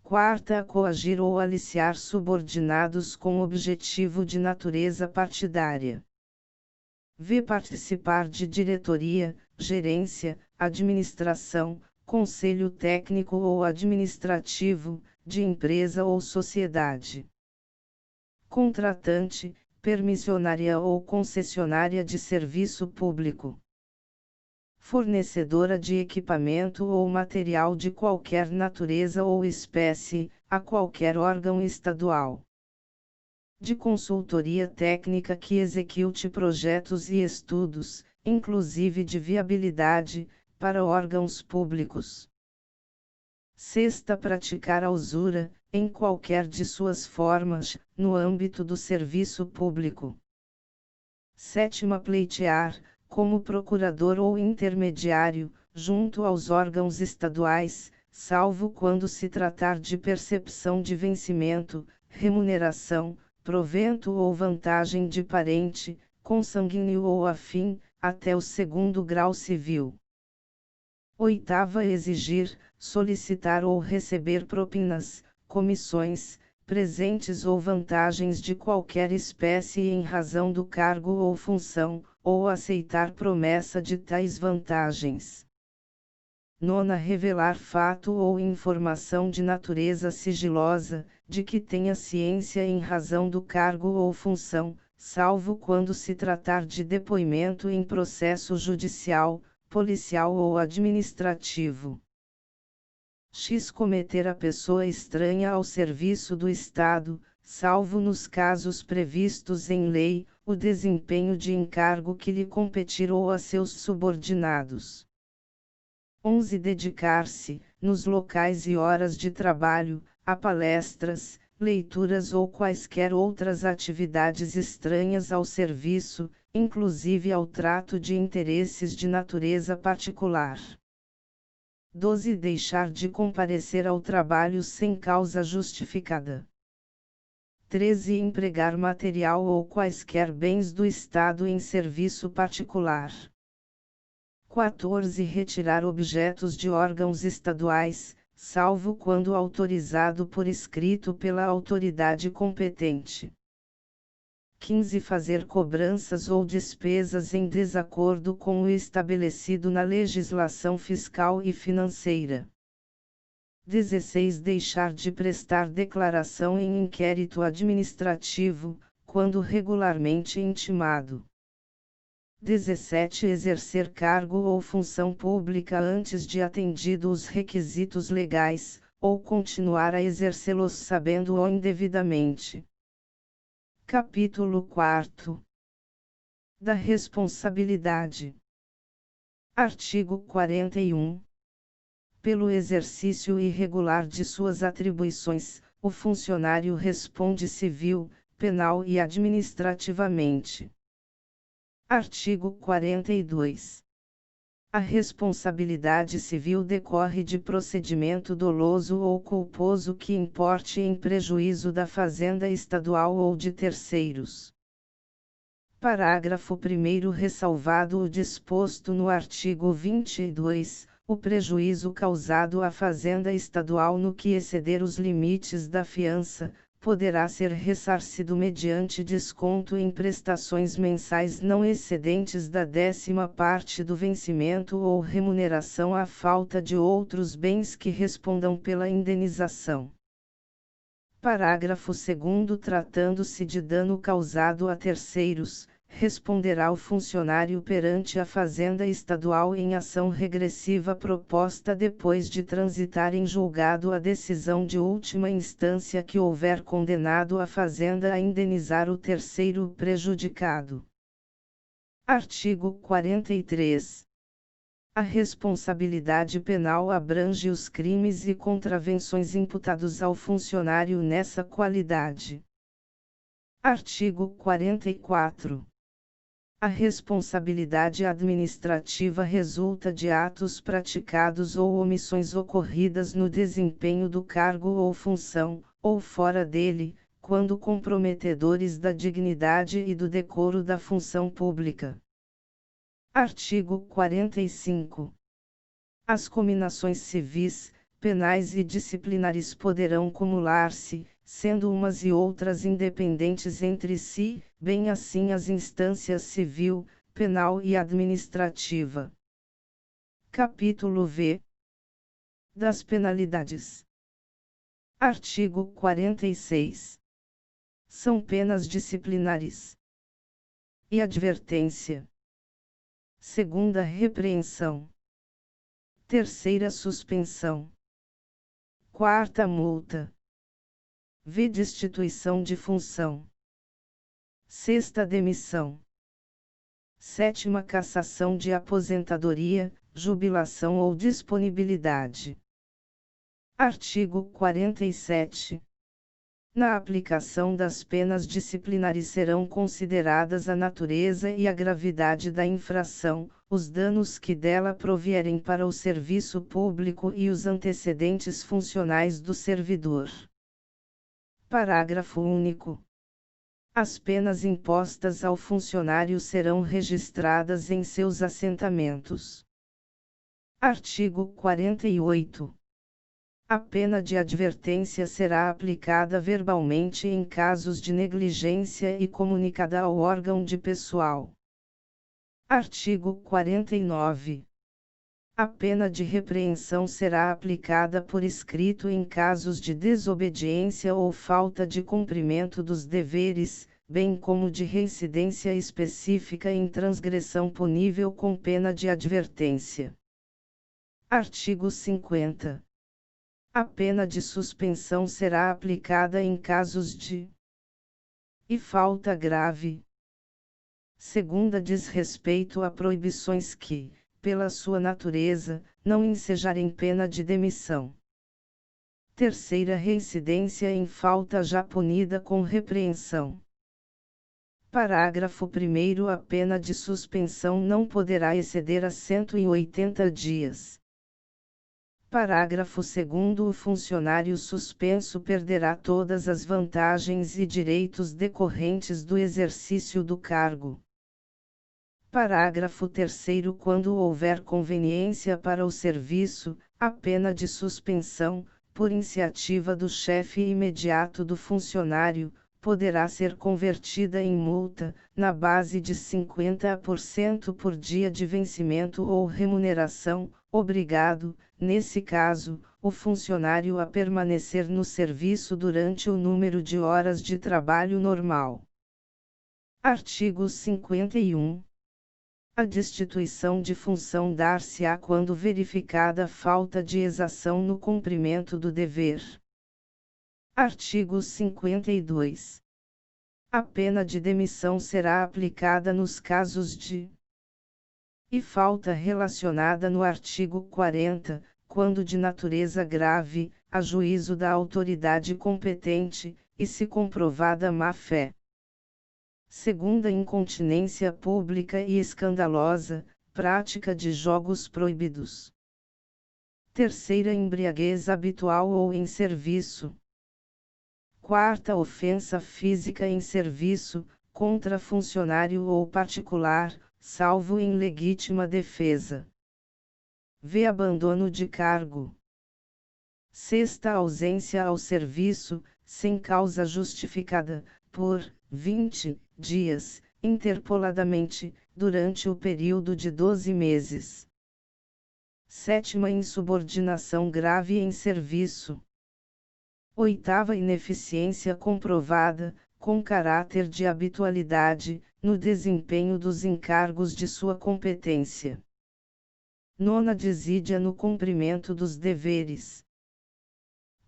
Quarta, coagir ou aliciar subordinados com objetivo de natureza partidária. V. Participar de diretoria, gerência, administração, conselho técnico ou administrativo, de empresa ou sociedade. Contratante, permissionária ou concessionária de serviço público. Fornecedora de equipamento ou material de qualquer natureza ou espécie, a qualquer órgão estadual. De consultoria técnica que execute projetos e estudos, inclusive de viabilidade, para órgãos públicos. Sexta, praticar a usura, em qualquer de suas formas, no âmbito do serviço público. Sétima, pleitear, como procurador ou intermediário, junto aos órgãos estaduais, salvo quando se tratar de percepção de vencimento, remuneração, provento ou vantagem de parente, consanguíneo ou afim, até o 2º grau civil. Oitava, exigir, solicitar ou receber propinas, comissões, presentes ou vantagens de qualquer espécie em razão do cargo ou função, ou aceitar promessa de tais vantagens. Nona, revelar fato ou informação de natureza sigilosa, de que tenha ciência em razão do cargo ou função, salvo quando se tratar de depoimento em processo judicial, policial ou administrativo. X. Cometer a pessoa estranha ao serviço do Estado, salvo nos casos previstos em lei, o desempenho de encargo que lhe competir ou a seus subordinados. 11. Dedicar-se, nos locais e horas de trabalho, a palestras, leituras ou quaisquer outras atividades estranhas ao serviço, inclusive ao trato de interesses de natureza particular. 12. Deixar de comparecer ao trabalho sem causa justificada. 13. Empregar material ou quaisquer bens do Estado em serviço particular. 14. Retirar objetos de órgãos estaduais, salvo quando autorizado por escrito pela autoridade competente. 15. Fazer cobranças ou despesas em desacordo com o estabelecido na legislação fiscal e financeira. 16. Deixar de prestar declaração em inquérito administrativo, quando regularmente intimado. 17. Exercer cargo ou função pública antes de atendido os requisitos legais, ou continuar a exercê-los sabendo-o indevidamente. Capítulo 4. Da responsabilidade. Artigo 41. Pelo exercício irregular de suas atribuições, o funcionário responde civil, penal e administrativamente. Artigo 42. A responsabilidade civil decorre de procedimento doloso ou culposo que importe em prejuízo da fazenda estadual ou de terceiros. Parágrafo 1º. Ressalvado o disposto no artigo 22, o prejuízo causado à fazenda estadual no que exceder os limites da fiança, poderá ser ressarcido mediante desconto em prestações mensais não excedentes da 10ª parte do vencimento ou remuneração à falta de outros bens que respondam pela indenização. Parágrafo 2º. Tratando-se de dano causado a terceiros, responderá o funcionário perante a Fazenda Estadual em ação regressiva proposta depois de transitar em julgado a decisão de última instância que houver condenado a Fazenda a indenizar o terceiro prejudicado. Artigo 43. A responsabilidade penal abrange os crimes e contravenções imputados ao funcionário nessa qualidade. Artigo 44. A responsabilidade administrativa resulta de atos praticados ou omissões ocorridas no desempenho do cargo ou função, ou fora dele, quando comprometedores da dignidade e do decoro da função pública. Artigo 45. As cominações civis, penais e disciplinares poderão cumular-se, sendo umas e outras independentes entre si, bem assim as instâncias civil, penal e administrativa. Capítulo V. Das penalidades. Artigo 46. São penas disciplinares e advertência. Segunda, repreensão. Terceira, suspensão. Quarta, multa. V. Destituição de função. Sexta, demissão. Sétima, cassação de aposentadoria, jubilação ou disponibilidade. Artigo 47. Na aplicação das penas disciplinares serão consideradas a natureza e a gravidade da infração, os danos que dela provierem para o serviço público e os antecedentes funcionais do servidor. Parágrafo único. As penas impostas ao funcionário serão registradas em seus assentamentos. Artigo 48. A pena de advertência será aplicada verbalmente em casos de negligência e comunicada ao órgão de pessoal. Artigo 49. A pena de repreensão será aplicada por escrito em casos de desobediência ou falta de cumprimento dos deveres, bem como de reincidência específica em transgressão punível com pena de advertência. Artigo 50. A pena de suspensão será aplicada em casos de e falta grave. Segunda, diz respeito a proibições que, pela sua natureza, não ensejarem pena de demissão. Terceira, reincidência em falta já punida com repreensão. Parágrafo 1º. A pena de suspensão não poderá exceder a 180 dias. Parágrafo 2º. O funcionário suspenso perderá todas as vantagens e direitos decorrentes do exercício do cargo. Parágrafo 3º. Quando houver conveniência para o serviço, a pena de suspensão, por iniciativa do chefe imediato do funcionário, poderá ser convertida em multa, na base de 50% por dia de vencimento ou remuneração, obrigado, nesse caso, o funcionário a permanecer no serviço durante o número de horas de trabalho normal. Artigo 51. A destituição de função dar-se-á quando verificada falta de exação no cumprimento do dever. Artigo 52. A pena de demissão será aplicada nos casos de e falta relacionada no artigo 40, quando de natureza grave, a juízo da autoridade competente, e se comprovada má-fé. Segunda, incontinência pública e escandalosa, prática de jogos proibidos. Terceira, embriaguez habitual ou em serviço. Quarta, ofensa física em serviço, contra funcionário ou particular, salvo em legítima defesa. V. Abandono de cargo. Sexta, ausência ao serviço, sem causa justificada, por 20 dias, interpoladamente, durante o período de 12 meses. Sétima, insubordinação grave em serviço. Oitava, ineficiência comprovada, com caráter de habitualidade, no desempenho dos encargos de sua competência. Nona desídia no cumprimento dos deveres.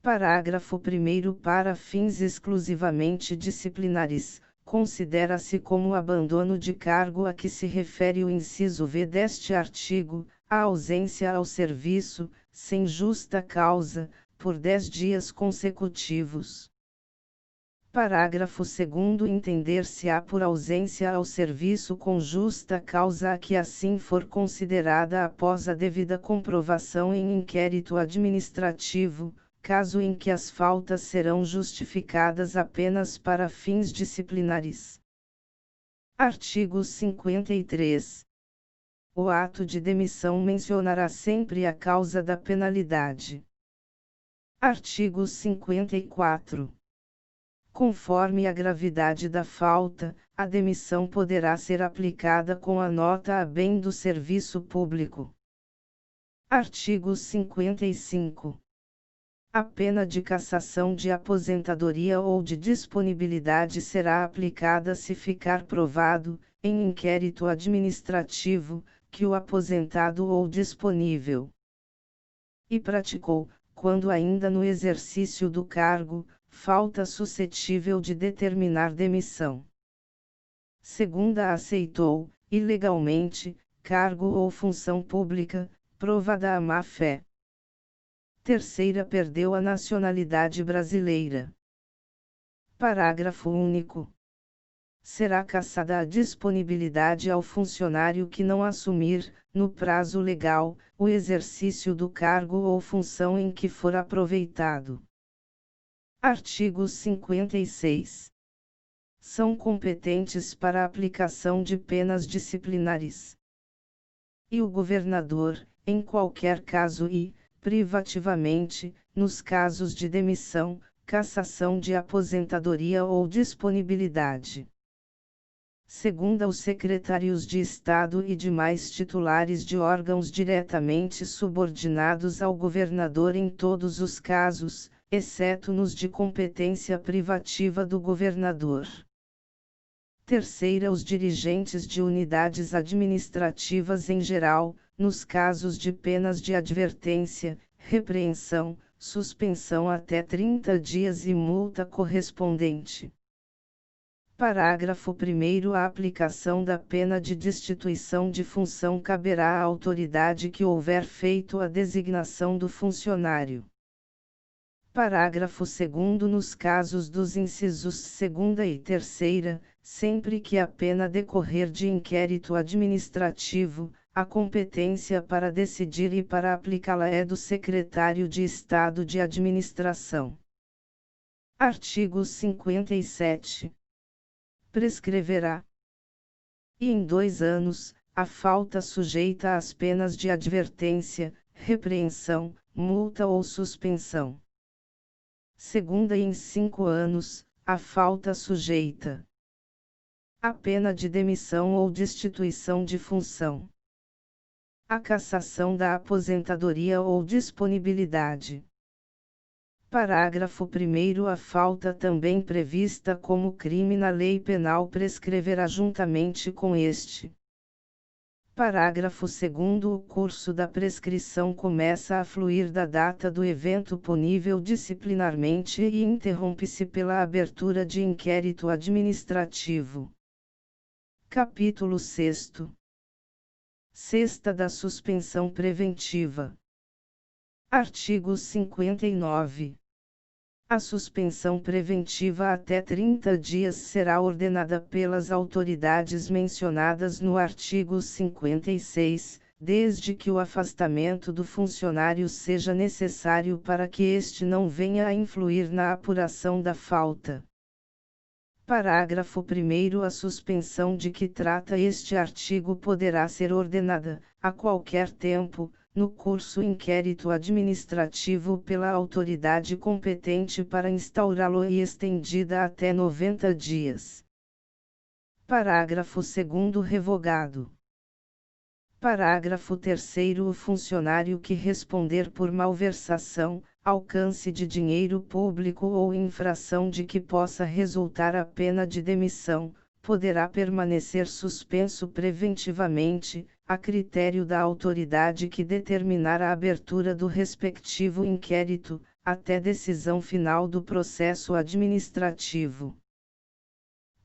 Parágrafo 1º. Para fins exclusivamente disciplinares, considera-se como abandono de cargo a que se refere o inciso V deste artigo, a ausência ao serviço, sem justa causa, por 10 dias consecutivos. Parágrafo 2º. Entender-se-á por ausência ao serviço com justa causa a que assim for considerada após a devida comprovação em inquérito administrativo, caso em que as faltas serão justificadas apenas para fins disciplinares. Artigo 53. O ato de demissão mencionará sempre a causa da penalidade. Artigo 54. Conforme a gravidade da falta, a demissão poderá ser aplicada com a nota a bem do serviço público. Artigo 55. A pena de cassação de aposentadoria ou de disponibilidade será aplicada se ficar provado, em inquérito administrativo, que o aposentado ou disponível e praticou, quando ainda no exercício do cargo, falta suscetível de determinar demissão. Segunda, aceitou, ilegalmente, cargo ou função pública, provada a má-fé. Terceira, perdeu a nacionalidade brasileira. Parágrafo único. Será cassada a disponibilidade ao funcionário que não assumir, no prazo legal, o exercício do cargo ou função em que for aproveitado. Artigo 56. São competentes para a aplicação de penas disciplinares e o governador, em qualquer caso e, privativamente, nos casos de demissão, cassação de aposentadoria ou disponibilidade. Segunda, os secretários de Estado e demais titulares de órgãos diretamente subordinados ao governador em todos os casos, exceto nos de competência privativa do governador. Terceira, os dirigentes de unidades administrativas em geral, nos casos de penas de advertência, repreensão, suspensão até 30 dias e multa correspondente. Parágrafo 1º. A aplicação da pena de destituição de função caberá à autoridade que houver feito a designação do funcionário. Parágrafo 2º. Nos casos dos incisos 2ª e 3ª, sempre que a pena decorrer de inquérito administrativo, a competência para decidir e para aplicá-la é do Secretário de Estado de Administração. Artigo 57. Prescreverá. E em 2 anos, a falta sujeita às penas de advertência, repreensão, multa ou suspensão. Segunda, e em 5 anos, a falta sujeita à pena de demissão ou destituição de função, a cassação da aposentadoria ou disponibilidade. Parágrafo 1º. A falta também prevista como crime na lei penal prescreverá juntamente com este. Parágrafo 2º. O curso da prescrição começa a fluir da data do evento punível disciplinarmente e interrompe-se pela abertura de inquérito administrativo. Capítulo 6º. Sexta, da suspensão preventiva. Artigo 59. A suspensão preventiva até 30 dias será ordenada pelas autoridades mencionadas no artigo 56, desde que o afastamento do funcionário seja necessário para que este não venha a influir na apuração da falta. Parágrafo 1º. A suspensão de que trata este artigo poderá ser ordenada, a qualquer tempo, no curso inquérito administrativo pela autoridade competente para instaurá-lo e estendida até 90 dias. Parágrafo 2º. Revogado. Parágrafo 3º. O funcionário que responder por malversação, alcance de dinheiro público ou infração de que possa resultar a pena de demissão, poderá permanecer suspenso preventivamente, a critério da autoridade que determinar a abertura do respectivo inquérito, até decisão final do processo administrativo.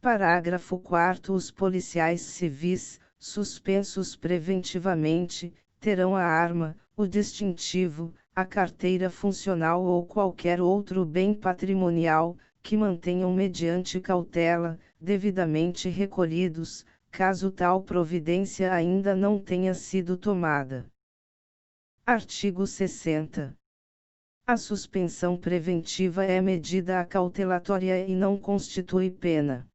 Parágrafo 4º. Os policiais civis, suspensos preventivamente, terão a arma, o distintivo, a carteira funcional ou qualquer outro bem patrimonial, que mantenham mediante cautela, devidamente recolhidos, caso tal providência ainda não tenha sido tomada. Artigo 60. A suspensão preventiva é medida acautelatória e não constitui pena.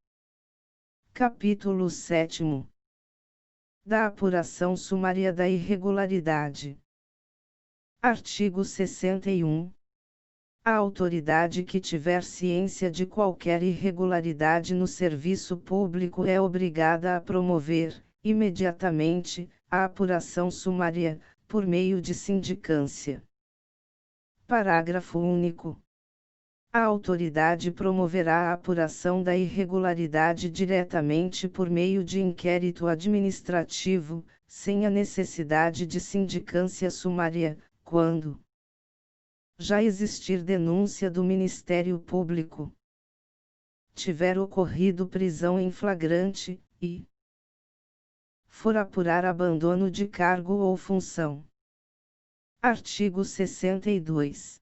Capítulo 7º. Da apuração sumária da irregularidade. Artigo 61. A autoridade que tiver ciência de qualquer irregularidade no serviço público é obrigada a promover, imediatamente, a apuração sumária, por meio de sindicância. Parágrafo único. A autoridade promoverá a apuração da irregularidade diretamente por meio de inquérito administrativo, sem a necessidade de sindicância sumária, quando já existir denúncia do Ministério Público, tiver ocorrido prisão em flagrante, e for apurar abandono de cargo ou função. Artigo 62.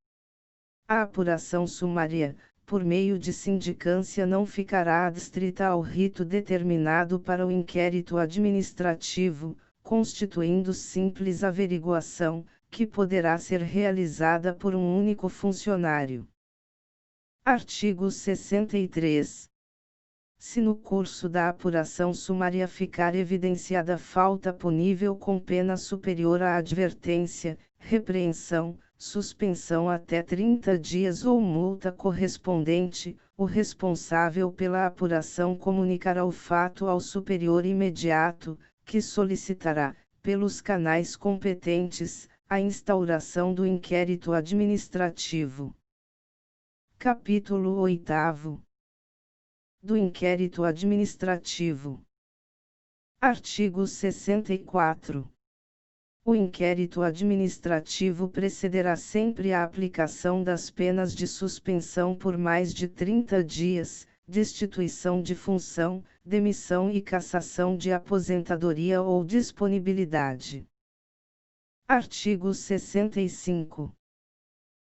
A apuração sumária, por meio de sindicância, não ficará adstrita ao rito determinado para o inquérito administrativo, constituindo simples averiguação, que poderá ser realizada por um único funcionário. Artigo 63. Se no curso da apuração sumária ficar evidenciada falta punível com pena superior à advertência, repreensão, suspensão até 30 dias ou multa correspondente, o responsável pela apuração comunicará o fato ao superior imediato, que solicitará, pelos canais competentes, a instauração do inquérito administrativo. Capítulo 8º. Do inquérito administrativo. Artigo 64. O inquérito administrativo precederá sempre a aplicação das penas de suspensão por mais de 30 dias, destituição de função, demissão e cassação de aposentadoria ou disponibilidade. Artigo 65.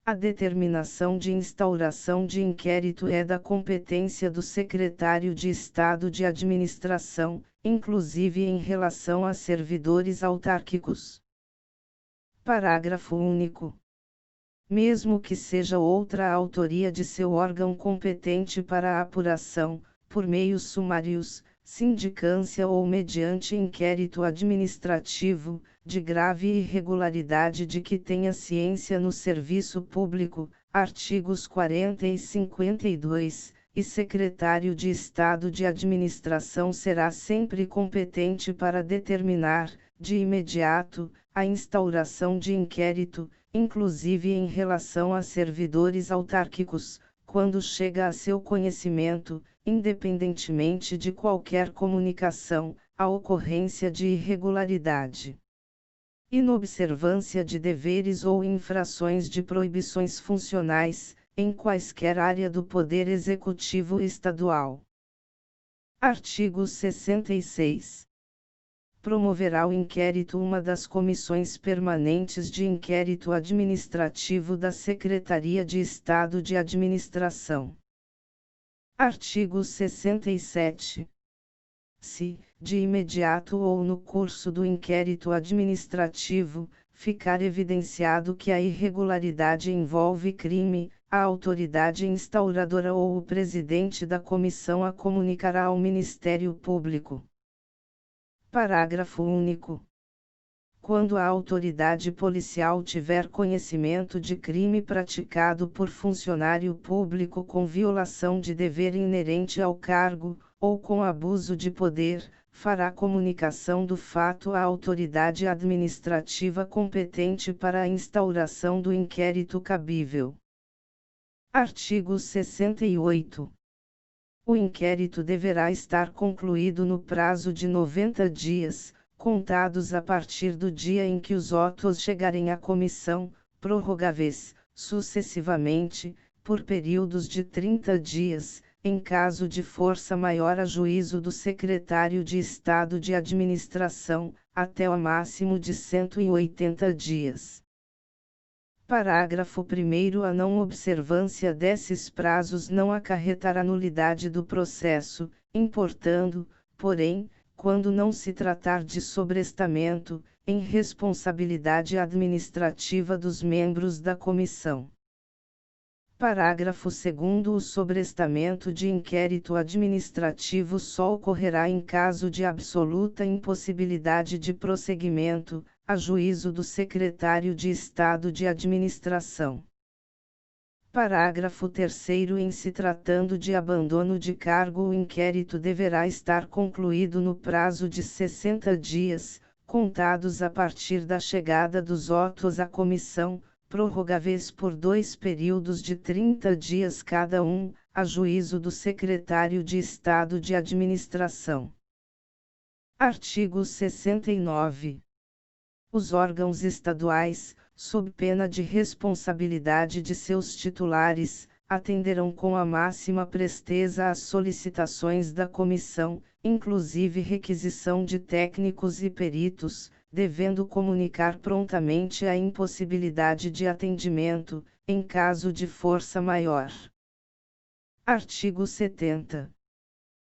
A determinação de instauração de inquérito é da competência do Secretário de Estado de Administração, inclusive em relação a servidores autárquicos. Parágrafo único. Mesmo que seja outra a autoria de seu órgão competente para a apuração, por meios sumários, sindicância ou mediante inquérito administrativo, de grave irregularidade de que tenha ciência no serviço público, artigos 40 e 52, e Secretário de Estado de Administração será sempre competente para determinar, de imediato, a instauração de inquérito, inclusive em relação a servidores autárquicos, quando chega a seu conhecimento, independentemente de qualquer comunicação, a ocorrência de irregularidade, inobservância de deveres ou infrações de proibições funcionais, em quaisquer área do Poder Executivo Estadual. Artigo 66. Promoverá o inquérito uma das comissões permanentes de inquérito administrativo da Secretaria de Estado de Administração. Artigo 67. Se, de imediato ou no curso do inquérito administrativo, ficar evidenciado que a irregularidade envolve crime, a autoridade instauradora ou o presidente da comissão a comunicará ao Ministério Público. Parágrafo único. Quando a autoridade policial tiver conhecimento de crime praticado por funcionário público com violação de dever inerente ao cargo, ou com abuso de poder, fará comunicação do fato à autoridade administrativa competente para a instauração do inquérito cabível. Artigo 68. O inquérito deverá estar concluído no prazo de 90 dias, contados a partir do dia em que os autos chegarem à comissão, prorrogáveis, sucessivamente, por períodos de 30 dias, em caso de força maior a juízo do Secretário de Estado de Administração, até o máximo de 180 dias. Parágrafo 1º. A não observância desses prazos não acarretará nulidade do processo, importando, porém, quando não se tratar de sobrestamento, em responsabilidade administrativa dos membros da comissão. Parágrafo 2º. O sobrestamento de inquérito administrativo só ocorrerá em caso de absoluta impossibilidade de prosseguimento, a juízo do Secretário de Estado de Administração. Parágrafo 3º. Em se tratando de abandono de cargo, o inquérito deverá estar concluído no prazo de 60 dias, contados a partir da chegada dos autos à comissão, prorrogáveis por 2 períodos de 30 dias cada um, a juízo do Secretário de Estado de Administração. Artigo 69. Os órgãos estaduais, sob pena de responsabilidade de seus titulares, atenderão com a máxima presteza às solicitações da comissão, inclusive requisição de técnicos e peritos, devendo comunicar prontamente a impossibilidade de atendimento, em caso de força maior. Artigo 70.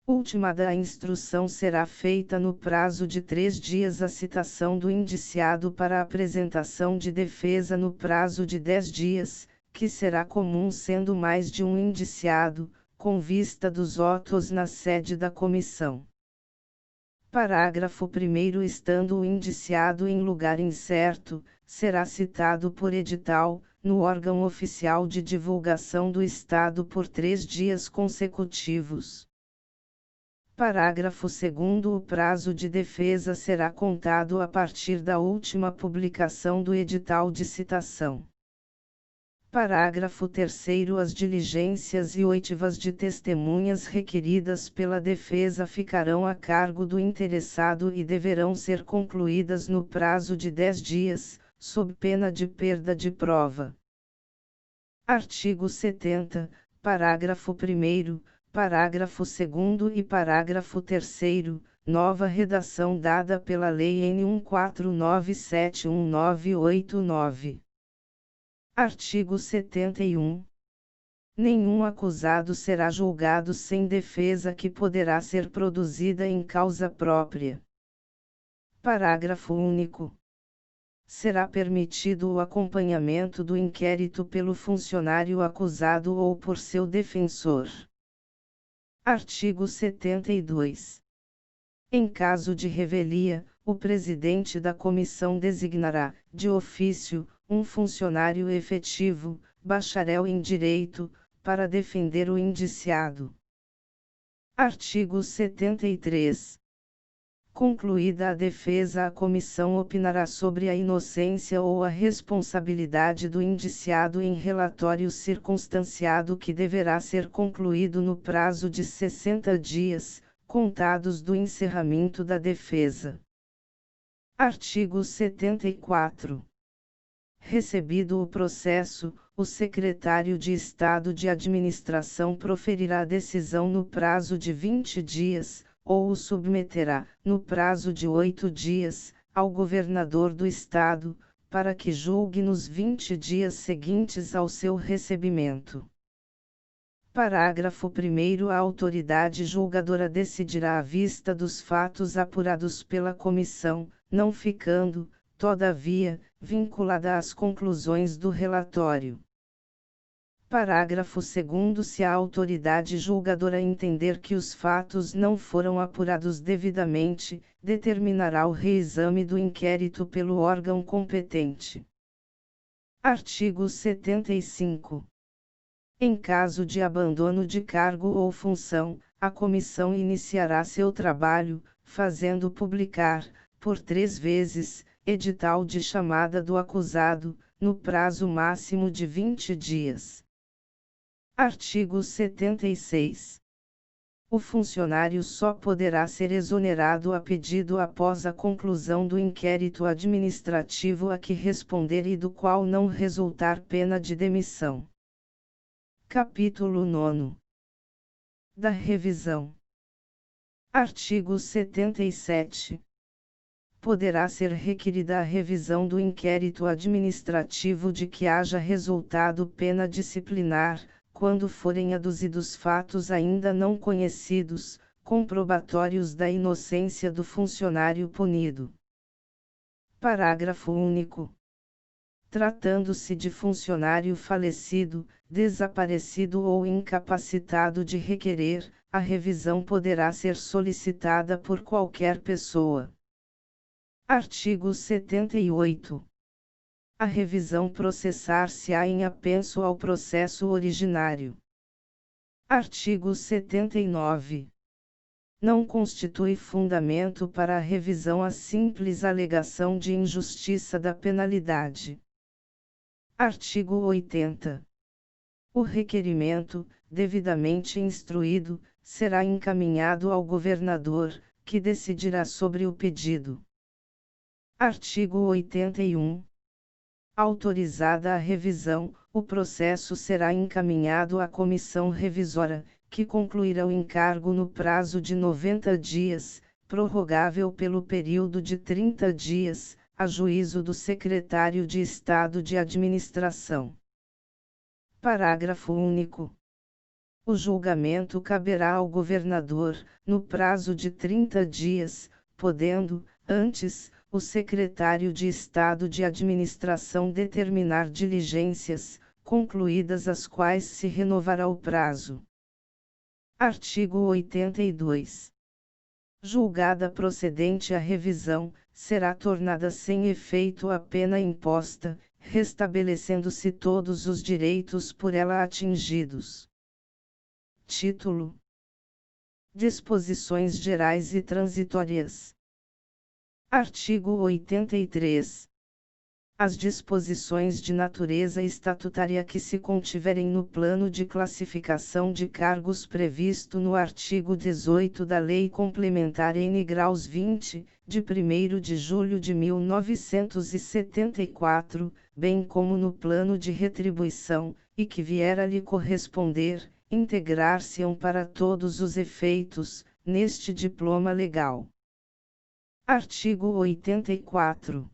Ultimada a instrução será feita no prazo de 3 dias a citação do indiciado para apresentação de defesa no prazo de 10 dias, que será comum sendo mais de um indiciado, com vista dos autos na sede da comissão. Parágrafo 1º. Estando o indiciado em lugar incerto, será citado por edital, no órgão oficial de divulgação do Estado por 3 dias consecutivos. Parágrafo 2º. O prazo de defesa será contado a partir da última publicação do edital de citação. Parágrafo 3º. As diligências e oitivas de testemunhas requeridas pela defesa ficarão a cargo do interessado e deverão ser concluídas no prazo de 10 dias, sob pena de perda de prova. Artigo 70, parágrafo 1º, parágrafo 2º e parágrafo 3º, nova redação dada pela Lei N. 14971989. Artigo 71. Nenhum acusado será julgado sem defesa que poderá ser produzida em causa própria. Parágrafo único. Será permitido o acompanhamento do inquérito pelo funcionário acusado ou por seu defensor. Artigo 72. Em caso de revelia, o presidente da comissão designará, de ofício, um funcionário efetivo, bacharel em direito, para defender o indiciado. Artigo 73. Concluída a defesa, a comissão opinará sobre a inocência ou a responsabilidade do indiciado em relatório circunstanciado que deverá ser concluído no prazo de 60 dias, contados do encerramento da defesa. Artigo 74. Recebido o processo, o secretário de Estado de Administração proferirá a decisão no prazo de 20 dias, ou o submeterá, no prazo de 8 dias, ao governador do Estado, para que julgue nos 20 dias seguintes ao seu recebimento. Parágrafo 1º. A autoridade julgadora decidirá à vista dos fatos apurados pela comissão, não ficando, todavia, vinculada às conclusões do relatório. Parágrafo 2º. Se a autoridade julgadora entender que os fatos não foram apurados devidamente, determinará o reexame do inquérito pelo órgão competente. Artigo 75. Em caso de abandono de cargo ou função, a comissão iniciará seu trabalho, fazendo publicar, por 3 vezes, edital de chamada do acusado, no prazo máximo de 20 dias. Artigo 76. O funcionário só poderá ser exonerado a pedido após a conclusão do inquérito administrativo a que responder e do qual não resultar pena de demissão. Capítulo 9. Da revisão. Artigo 77. Poderá ser requerida a revisão do inquérito administrativo de que haja resultado pena disciplinar, quando forem aduzidos fatos ainda não conhecidos, comprobatórios da inocência do funcionário punido. Parágrafo único. Tratando-se de funcionário falecido, desaparecido ou incapacitado de requerer, a revisão poderá ser solicitada por qualquer pessoa. Artigo 78. A revisão processar-se-á em apenso ao processo originário. Artigo 79. Não constitui fundamento para a revisão a simples alegação de injustiça da penalidade. Artigo 80. O requerimento, devidamente instruído, será encaminhado ao governador, que decidirá sobre o pedido. Artigo 81. Autorizada a revisão, o processo será encaminhado à comissão revisora, que concluirá o encargo no prazo de 90 dias, prorrogável pelo período de 30 dias, a juízo do Secretário de Estado de Administração. Parágrafo único. O julgamento caberá ao governador, no prazo de 30 dias, podendo, antes, o Secretário de Estado de Administração determinar diligências, concluídas as quais se renovará o prazo. Artigo 82. Julgada procedente a revisão, será tornada sem efeito a pena imposta, restabelecendo-se todos os direitos por ela atingidos. Título: Disposições Gerais e Transitórias. Artigo 83. As disposições de natureza estatutária que se contiverem no plano de classificação de cargos previsto no artigo 18 da Lei Complementar N graus 20, de 1º de julho de 1974, bem como no plano de retribuição, e que vier a lhe corresponder, integrar-se-ão para todos os efeitos, neste diploma legal. Artigo 84.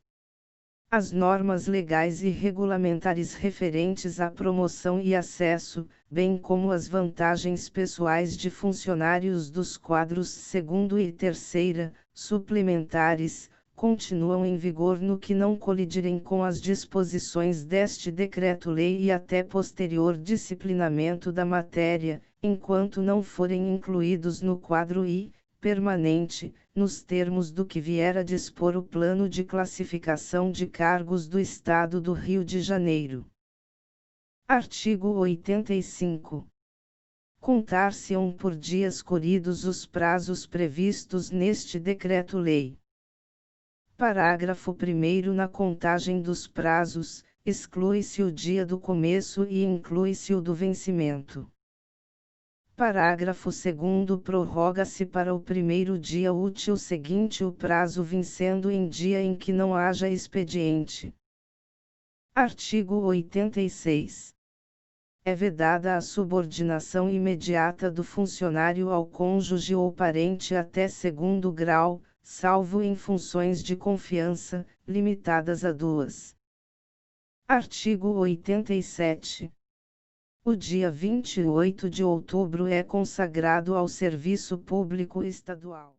As normas legais e regulamentares referentes à promoção e acesso, bem como as vantagens pessoais de funcionários dos quadros 2º e 3º, suplementares, continuam em vigor no que não colidirem com as disposições deste Decreto-Lei e até posterior disciplinamento da matéria, enquanto não forem incluídos no quadro I, permanente, nos termos do que vier a dispor o Plano de Classificação de Cargos do Estado do Rio de Janeiro. Artigo 85. Contar-se-ão por dias corridos os prazos previstos neste Decreto-Lei. Parágrafo 1º. Na contagem dos prazos, exclui-se o dia do começo e inclui-se o do vencimento. Parágrafo 2º. Prorroga-se para o primeiro dia útil seguinte o prazo vencendo em dia em que não haja expediente. Artigo 86. É vedada a subordinação imediata do funcionário ao cônjuge ou parente até 2º grau, salvo em funções de confiança, limitadas a 2. Artigo 87. O dia 28 de outubro é consagrado ao serviço público estadual.